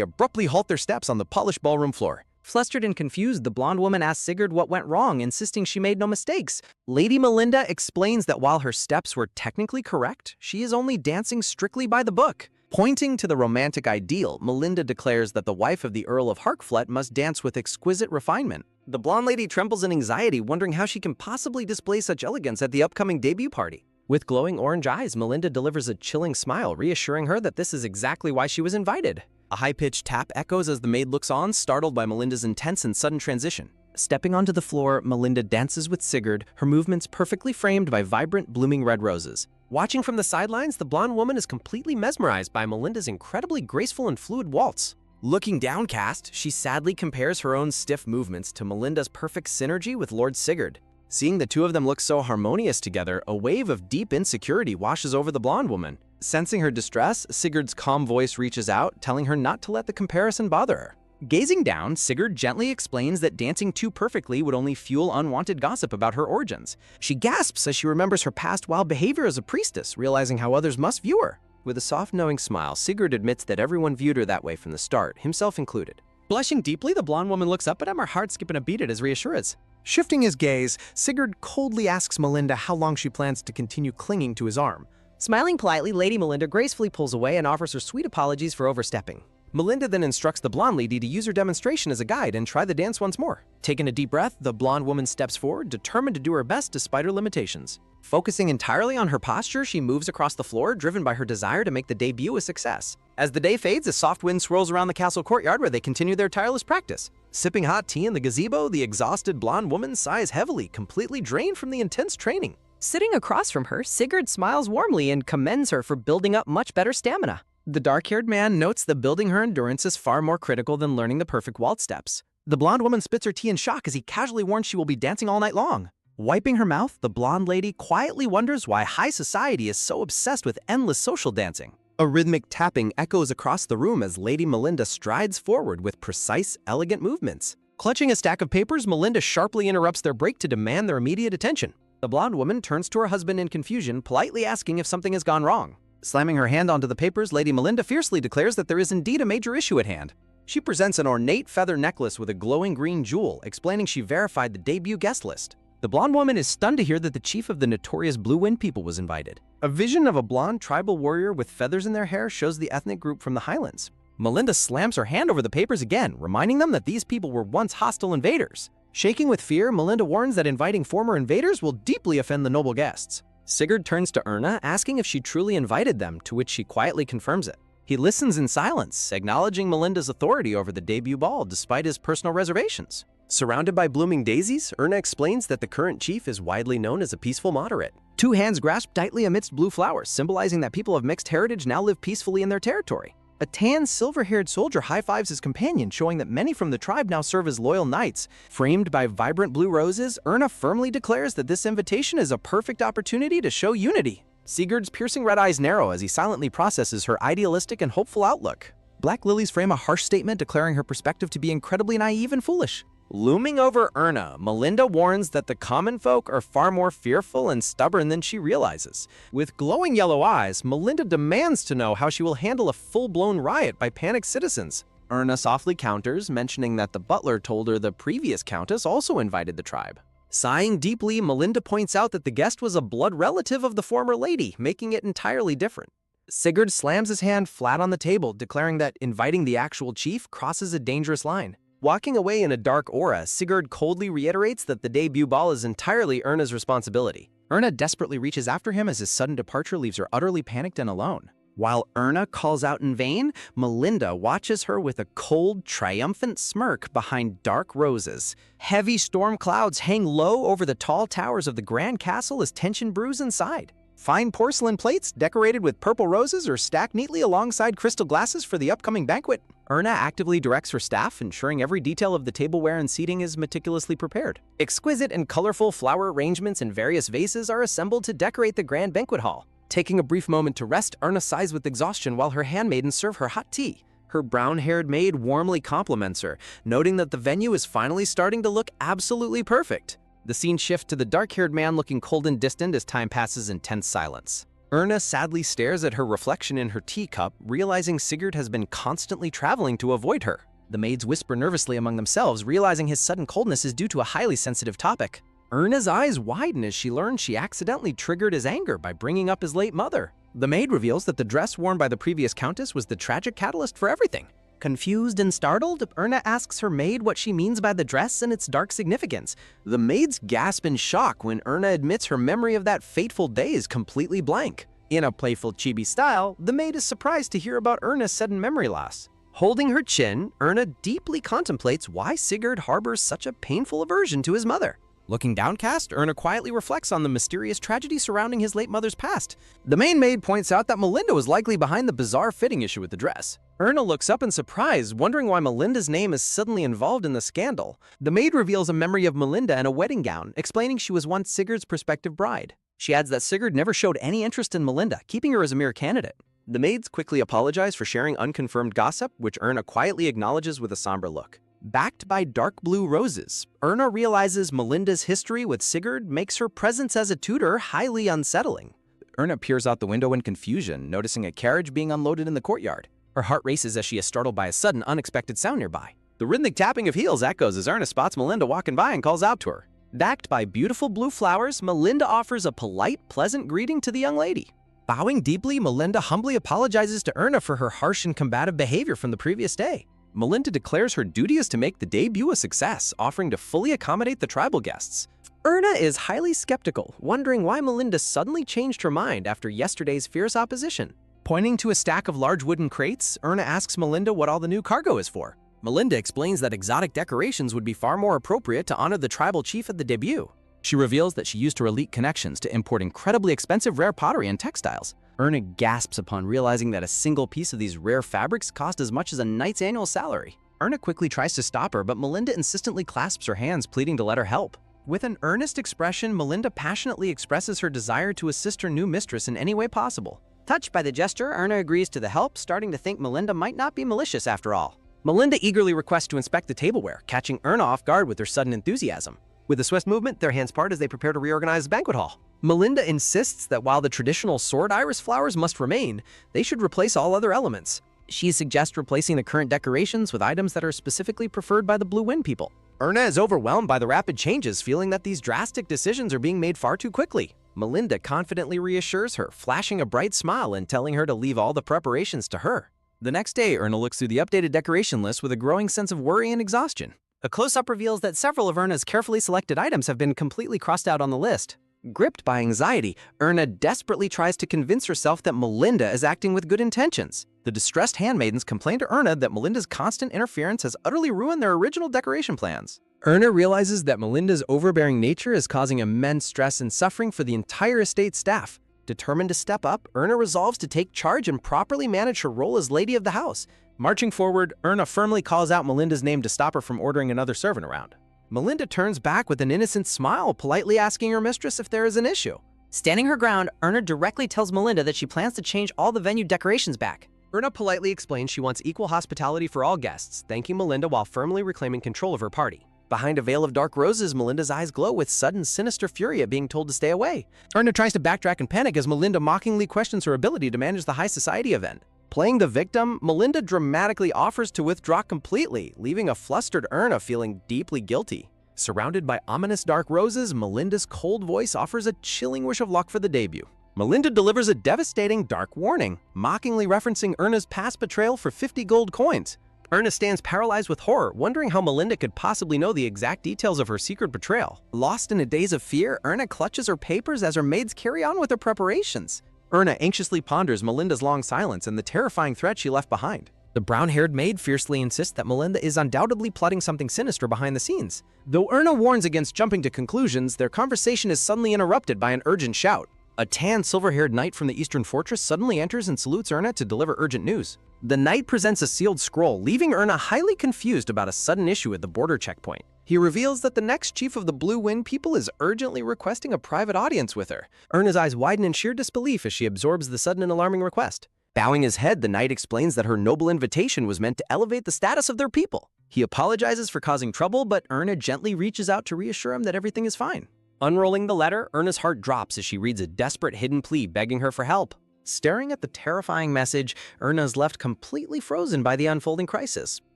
abruptly halt their steps on the polished ballroom floor. Flustered and confused, the blonde woman asks Sigurd what went wrong, insisting she made no mistakes. Lady Melinda explains that while her steps were technically correct, she is only dancing strictly by the book. Pointing to the romantic ideal, Melinda declares that the wife of the Earl of Harkflet must dance with exquisite refinement. The blonde lady trembles in anxiety, wondering how she can possibly display such elegance at the upcoming debut party. With glowing orange eyes, Melinda delivers a chilling smile, reassuring her that this is exactly why she was invited. A high-pitched tap echoes as the maid looks on, startled by Melinda's intense and sudden transition. Stepping onto the floor, Melinda dances with Sigurd, her movements perfectly framed by vibrant, blooming red roses. Watching from the sidelines, the blonde woman is completely mesmerized by Melinda's incredibly graceful and fluid waltz. Looking downcast, she sadly compares her own stiff movements to Melinda's perfect synergy with Lord Sigurd. Seeing the two of them look so harmonious together, a wave of deep insecurity washes over the blonde woman. Sensing her distress, Sigurd's calm voice reaches out, telling her not to let the comparison bother her. Gazing down, Sigurd gently explains that dancing too perfectly would only fuel unwanted gossip about her origins. She gasps as she remembers her past wild behavior as a priestess, realizing how others must view her. With a soft, knowing smile, Sigurd admits that everyone viewed her that way from the start, himself included. Blushing deeply, the blonde woman looks up at him, her heart skipping a beat at his reassurance. Shifting his gaze, Sigurd coldly asks Melinda how long she plans to continue clinging to his arm. Smiling politely, Lady Melinda gracefully pulls away and offers her sweet apologies for overstepping. Melinda then instructs the blonde lady to use her demonstration as a guide and try the dance once more. Taking a deep breath, the blonde woman steps forward, determined to do her best despite her limitations. Focusing entirely on her posture, she moves across the floor, driven by her desire to make the debut a success. As the day fades, a soft wind swirls around the castle courtyard where they continue their tireless practice. Sipping hot tea in the gazebo, the exhausted blonde woman sighs heavily, completely drained from the intense training. Sitting across from her, Sigurd smiles warmly and commends her for building up much better stamina. The dark-haired man notes that building her endurance is far more critical than learning the perfect waltz steps. The blonde woman spits her tea in shock as he casually warns she will be dancing all night long. Wiping her mouth, the blonde lady quietly wonders why high society is so obsessed with endless social dancing. A rhythmic tapping echoes across the room as Lady Melinda strides forward with precise, elegant movements. Clutching a stack of papers, Melinda sharply interrupts their break to demand their immediate attention. The blonde woman turns to her husband in confusion, politely asking if something has gone wrong. Slamming her hand onto the papers, Lady Melinda fiercely declares that there is indeed a major issue at hand. She presents an ornate feather necklace with a glowing green jewel, explaining she verified the debut guest list. The blonde woman is stunned to hear that the chief of the notorious Blue Wind people was invited. A vision of a blonde tribal warrior with feathers in their hair shows the ethnic group from the Highlands. Melinda slams her hand over the papers again, reminding them that these people were once hostile invaders. Shaking with fear, Melinda warns that inviting former invaders will deeply offend the noble guests. Sigurd turns to Erna, asking if she truly invited them, to which she quietly confirms it. He listens in silence, acknowledging Melinda's authority over the debut ball despite his personal reservations. Surrounded by blooming daisies, Erna explains that the current chief is widely known as a peaceful moderate. Two hands grasp tightly amidst blue flowers, symbolizing that people of mixed heritage now live peacefully in their territory. A tan, silver-haired soldier high-fives his companion, showing that many from the tribe now serve as loyal knights. Framed by vibrant blue roses, Erna firmly declares that this invitation is a perfect opportunity to show unity. Sigurd's piercing red eyes narrow as he silently processes her idealistic and hopeful outlook. Black lilies frame a harsh statement declaring her perspective to be incredibly naive and foolish. Looming over Erna, Melinda warns that the common folk are far more fearful and stubborn than she realizes. With glowing yellow eyes, Melinda demands to know how she will handle a full-blown riot by panicked citizens. Erna softly counters, mentioning that the butler told her the previous countess also invited the tribe. Sighing deeply, Melinda points out that the guest was a blood relative of the former lady, making it entirely different. Sigurd slams his hand flat on the table, declaring that inviting the actual chief crosses a dangerous line. Walking away in a dark aura, Sigurd coldly reiterates that the debut ball is entirely Erna's responsibility. Erna desperately reaches after him as his sudden departure leaves her utterly panicked and alone. While Erna calls out in vain, Melinda watches her with a cold, triumphant smirk behind dark roses. Heavy storm clouds hang low over the tall towers of the grand castle as tension brews inside. Fine porcelain plates decorated with purple roses are stacked neatly alongside crystal glasses for the upcoming banquet. Erna actively directs her staff, ensuring every detail of the tableware and seating is meticulously prepared. Exquisite and colorful flower arrangements in various vases are assembled to decorate the grand banquet hall. Taking a brief moment to rest, Erna sighs with exhaustion while her handmaidens serve her hot tea. Her brown-haired maid warmly compliments her, noting that the venue is finally starting to look absolutely perfect. The scene shifts to the dark-haired man looking cold and distant as time passes in tense silence. Erna sadly stares at her reflection in her teacup, realizing Sigurd has been constantly traveling to avoid her. The maids whisper nervously among themselves, realizing his sudden coldness is due to a highly sensitive topic. Erna's eyes widen as she learns she accidentally triggered his anger by bringing up his late mother. The maid reveals that the dress worn by the previous countess was the tragic catalyst for everything. Confused and startled, Erna asks her maid what she means by the dress and its dark significance. The maids gasp in shock when Erna admits her memory of that fateful day is completely blank. In a playful chibi style, the maid is surprised to hear about Erna's sudden memory loss. Holding her chin, Erna deeply contemplates why Sigurd harbors such a painful aversion to his mother. Looking downcast, Erna quietly reflects on the mysterious tragedy surrounding his late mother's past. The main maid points out that Melinda was likely behind the bizarre fitting issue with the dress. Erna looks up in surprise, wondering why Melinda's name is suddenly involved in the scandal. The maid reveals a memory of Melinda in a wedding gown, explaining she was once Sigurd's prospective bride. She adds that Sigurd never showed any interest in Melinda, keeping her as a mere candidate. The maids quickly apologize for sharing unconfirmed gossip, which Erna quietly acknowledges with a somber look. Backed by dark blue roses, Erna realizes Melinda's history with Sigurd makes her presence as a tutor highly unsettling. Erna peers out the window in confusion, noticing a carriage being unloaded in the courtyard. Her heart races as she is startled by a sudden, unexpected sound nearby. The rhythmic tapping of heels echoes as Erna spots Melinda walking by and calls out to her. Backed by beautiful blue flowers, Melinda offers a polite, pleasant greeting to the young lady. Bowing deeply, Melinda humbly apologizes to Erna for her harsh and combative behavior from the previous day. Melinda declares her duty is to make the debut a success, offering to fully accommodate the tribal guests. Erna is highly skeptical, wondering why Melinda suddenly changed her mind after yesterday's fierce opposition. Pointing to a stack of large wooden crates, Erna asks Melinda what all the new cargo is for. Melinda explains that exotic decorations would be far more appropriate to honor the tribal chief at the debut. She reveals that she used her elite connections to import incredibly expensive rare pottery and textiles. Erna gasps upon realizing that a single piece of these rare fabrics cost as much as a knight's annual salary. Erna quickly tries to stop her, but Melinda insistently clasps her hands, pleading to let her help. With an earnest expression, Melinda passionately expresses her desire to assist her new mistress in any way possible. Touched by the gesture, Erna agrees to the help, starting to think Melinda might not be malicious after all. Melinda eagerly requests to inspect the tableware, catching Erna off guard with her sudden enthusiasm. With a swift movement, their hands part as they prepare to reorganize the banquet hall. Melinda insists that while the traditional sword iris flowers must remain, they should replace all other elements. She suggests replacing the current decorations with items that are specifically preferred by the Blue Wind people. Erna is overwhelmed by the rapid changes, feeling that these drastic decisions are being made far too quickly. Melinda confidently reassures her, flashing a bright smile and telling her to leave all the preparations to her. The next day, Erna looks through the updated decoration list with a growing sense of worry and exhaustion. A close-up reveals that several of Erna's carefully selected items have been completely crossed out on the list. Gripped by anxiety, Erna desperately tries to convince herself that Melinda is acting with good intentions. The distressed handmaidens complain to Erna that Melinda's constant interference has utterly ruined their original decoration plans. Erna realizes that Melinda's overbearing nature is causing immense stress and suffering for the entire estate staff. Determined to step up, Erna resolves to take charge and properly manage her role as lady of the house. Marching forward, Erna firmly calls out Melinda's name to stop her from ordering another servant around. Melinda turns back with an innocent smile, politely asking her mistress if there is an issue. Standing her ground, Erna directly tells Melinda that she plans to change all the venue decorations back. Erna politely explains she wants equal hospitality for all guests, thanking Melinda while firmly reclaiming control of her party. Behind a veil of dark roses, Melinda's eyes glow with sudden sinister fury at being told to stay away. Erna tries to backtrack and panic as Melinda mockingly questions her ability to manage the high society event. Playing the victim, Melinda dramatically offers to withdraw completely, leaving a flustered Erna feeling deeply guilty. Surrounded by ominous dark roses, Melinda's cold voice offers a chilling wish of luck for the debut. Melinda delivers a devastating dark warning, mockingly referencing Erna's past betrayal for 50 gold coins. Erna stands paralyzed with horror, wondering how Melinda could possibly know the exact details of her secret betrayal. Lost in a daze of fear, Erna clutches her papers as her maids carry on with their preparations. Erna anxiously ponders Melinda's long silence and the terrifying threat she left behind. The brown-haired maid fiercely insists that Melinda is undoubtedly plotting something sinister behind the scenes. Though Erna warns against jumping to conclusions, their conversation is suddenly interrupted by an urgent shout. A tan, silver-haired knight from the Eastern Fortress suddenly enters and salutes Erna to deliver urgent news. The knight presents a sealed scroll, leaving Erna highly confused about a sudden issue at the border checkpoint. He reveals that the next chief of the Blue Wind people is urgently requesting a private audience with her. Erna's eyes widen in sheer disbelief as she absorbs the sudden and alarming request. Bowing his head, the knight explains that her noble invitation was meant to elevate the status of their people. He apologizes for causing trouble, but Erna gently reaches out to reassure him that everything is fine. Unrolling the letter, Erna's heart drops as she reads a desperate hidden plea begging her for help. Staring at the terrifying message, Erna is left completely frozen by the unfolding crisis.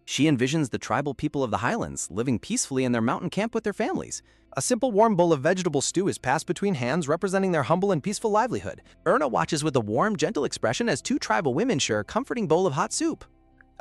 She envisions the tribal people of the Highlands living peacefully in their mountain camp with their families. A simple warm bowl of vegetable stew is passed between hands, representing their humble and peaceful livelihood. Erna watches with a warm, gentle expression as two tribal women share a comforting bowl of hot soup.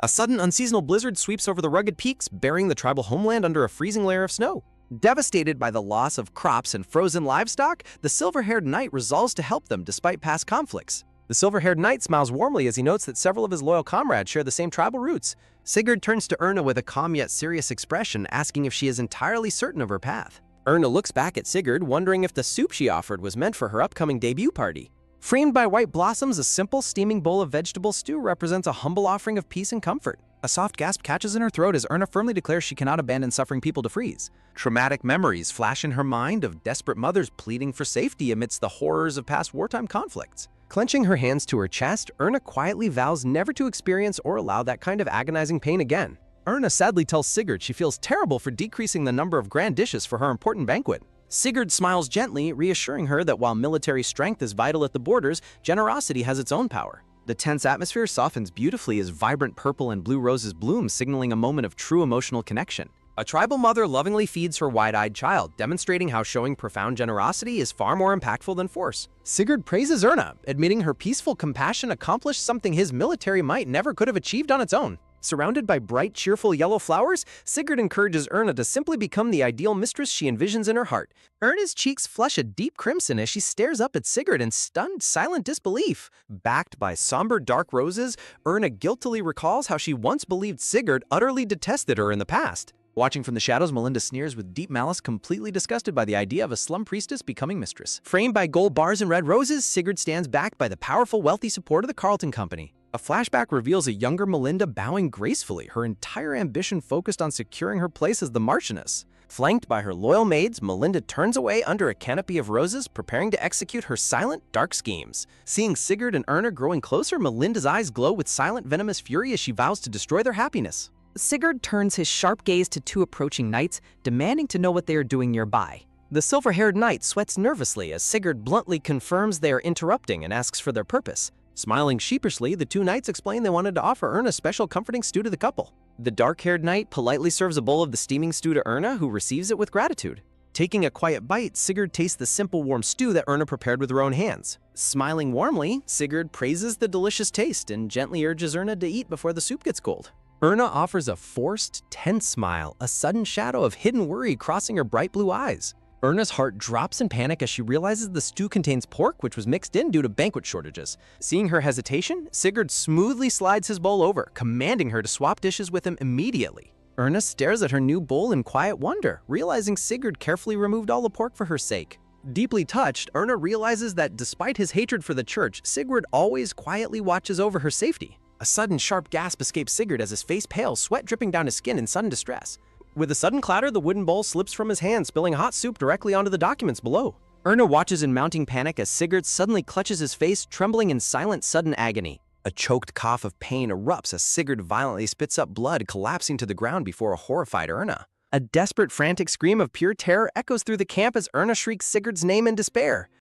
A sudden unseasonal blizzard sweeps over the rugged peaks, burying the tribal homeland under a freezing layer of snow. Devastated by the loss of crops and frozen livestock, the silver-haired knight resolves to help them despite past conflicts. The silver-haired knight smiles warmly as he notes that several of his loyal comrades share the same tribal roots. Sigurd turns to Erna with a calm yet serious expression, asking if she is entirely certain of her path. Erna looks back at Sigurd, wondering if the soup she offered was meant for her upcoming debut party. Framed by white blossoms, a simple steaming bowl of vegetable stew represents a humble offering of peace and comfort. A soft gasp catches in her throat as Erna firmly declares she cannot abandon suffering people to freeze. Traumatic memories flash in her mind of desperate mothers pleading for safety amidst the horrors of past wartime conflicts. Clenching her hands to her chest, Erna quietly vows never to experience or allow that kind of agonizing pain again. Erna sadly tells Sigurd she feels terrible for decreasing the number of grand dishes for her important banquet. Sigurd smiles gently, reassuring her that while military strength is vital at the borders, generosity has its own power. The tense atmosphere softens beautifully as vibrant purple and blue roses bloom, signaling a moment of true emotional connection. A tribal mother lovingly feeds her wide-eyed child, demonstrating how showing profound generosity is far more impactful than force. Sigurd praises Erna, admitting her peaceful compassion accomplished something his military might never could have achieved on its own. Surrounded by bright, cheerful yellow flowers, Sigurd encourages Erna to simply become the ideal mistress she envisions in her heart. Erna's cheeks flush a deep crimson as she stares up at Sigurd in stunned, silent disbelief. Backed by somber dark roses, Erna guiltily recalls how she once believed Sigurd utterly detested her in the past. Watching from the shadows, Melinda sneers with deep malice, completely disgusted by the idea of a slum priestess becoming mistress. Framed by gold bars and red roses, Sigurd stands backed by the powerful, wealthy support of the Carlton Company. A flashback reveals a younger Melinda bowing gracefully, her entire ambition focused on securing her place as the Marchioness. Flanked by her loyal maids, Melinda turns away under a canopy of roses, preparing to execute her silent, dark schemes. Seeing Sigurd and Erna growing closer, Melinda's eyes glow with silent, venomous fury as she vows to destroy their happiness. Sigurd turns his sharp gaze to two approaching knights, demanding to know what they are doing nearby. The silver-haired knight sweats nervously as Sigurd bluntly confirms they are interrupting and asks for their purpose. Smiling sheepishly, the two knights explain they wanted to offer Erna special comforting stew to the couple. The dark-haired knight politely serves a bowl of the steaming stew to Erna, who receives it with gratitude. Taking a quiet bite, Sigurd tastes the simple warm stew that Erna prepared with her own hands. Smiling warmly, Sigurd praises the delicious taste and gently urges Erna to eat before the soup gets cold. Erna offers a forced, tense smile, a sudden shadow of hidden worry crossing her bright blue eyes. Erna's heart drops in panic as she realizes the stew contains pork, which was mixed in due to banquet shortages. Seeing her hesitation, Sigurd smoothly slides his bowl over, commanding her to swap dishes with him immediately. Erna stares at her new bowl in quiet wonder, realizing Sigurd carefully removed all the pork for her sake. Deeply touched, Erna realizes that despite his hatred for the church, Sigurd always quietly watches over her safety. A sudden sharp gasp escapes Sigurd as his face pales, sweat dripping down his skin in sudden distress. With a sudden clatter, the wooden bowl slips from his hand, spilling hot soup directly onto the documents below. Erna watches in mounting panic as Sigurd suddenly clutches his face, trembling in silent, sudden agony. A choked cough of pain erupts as Sigurd violently spits up blood, collapsing to the ground before a horrified Erna. A desperate, frantic scream of pure terror echoes through the camp as Erna shrieks Sigurd's name in despair.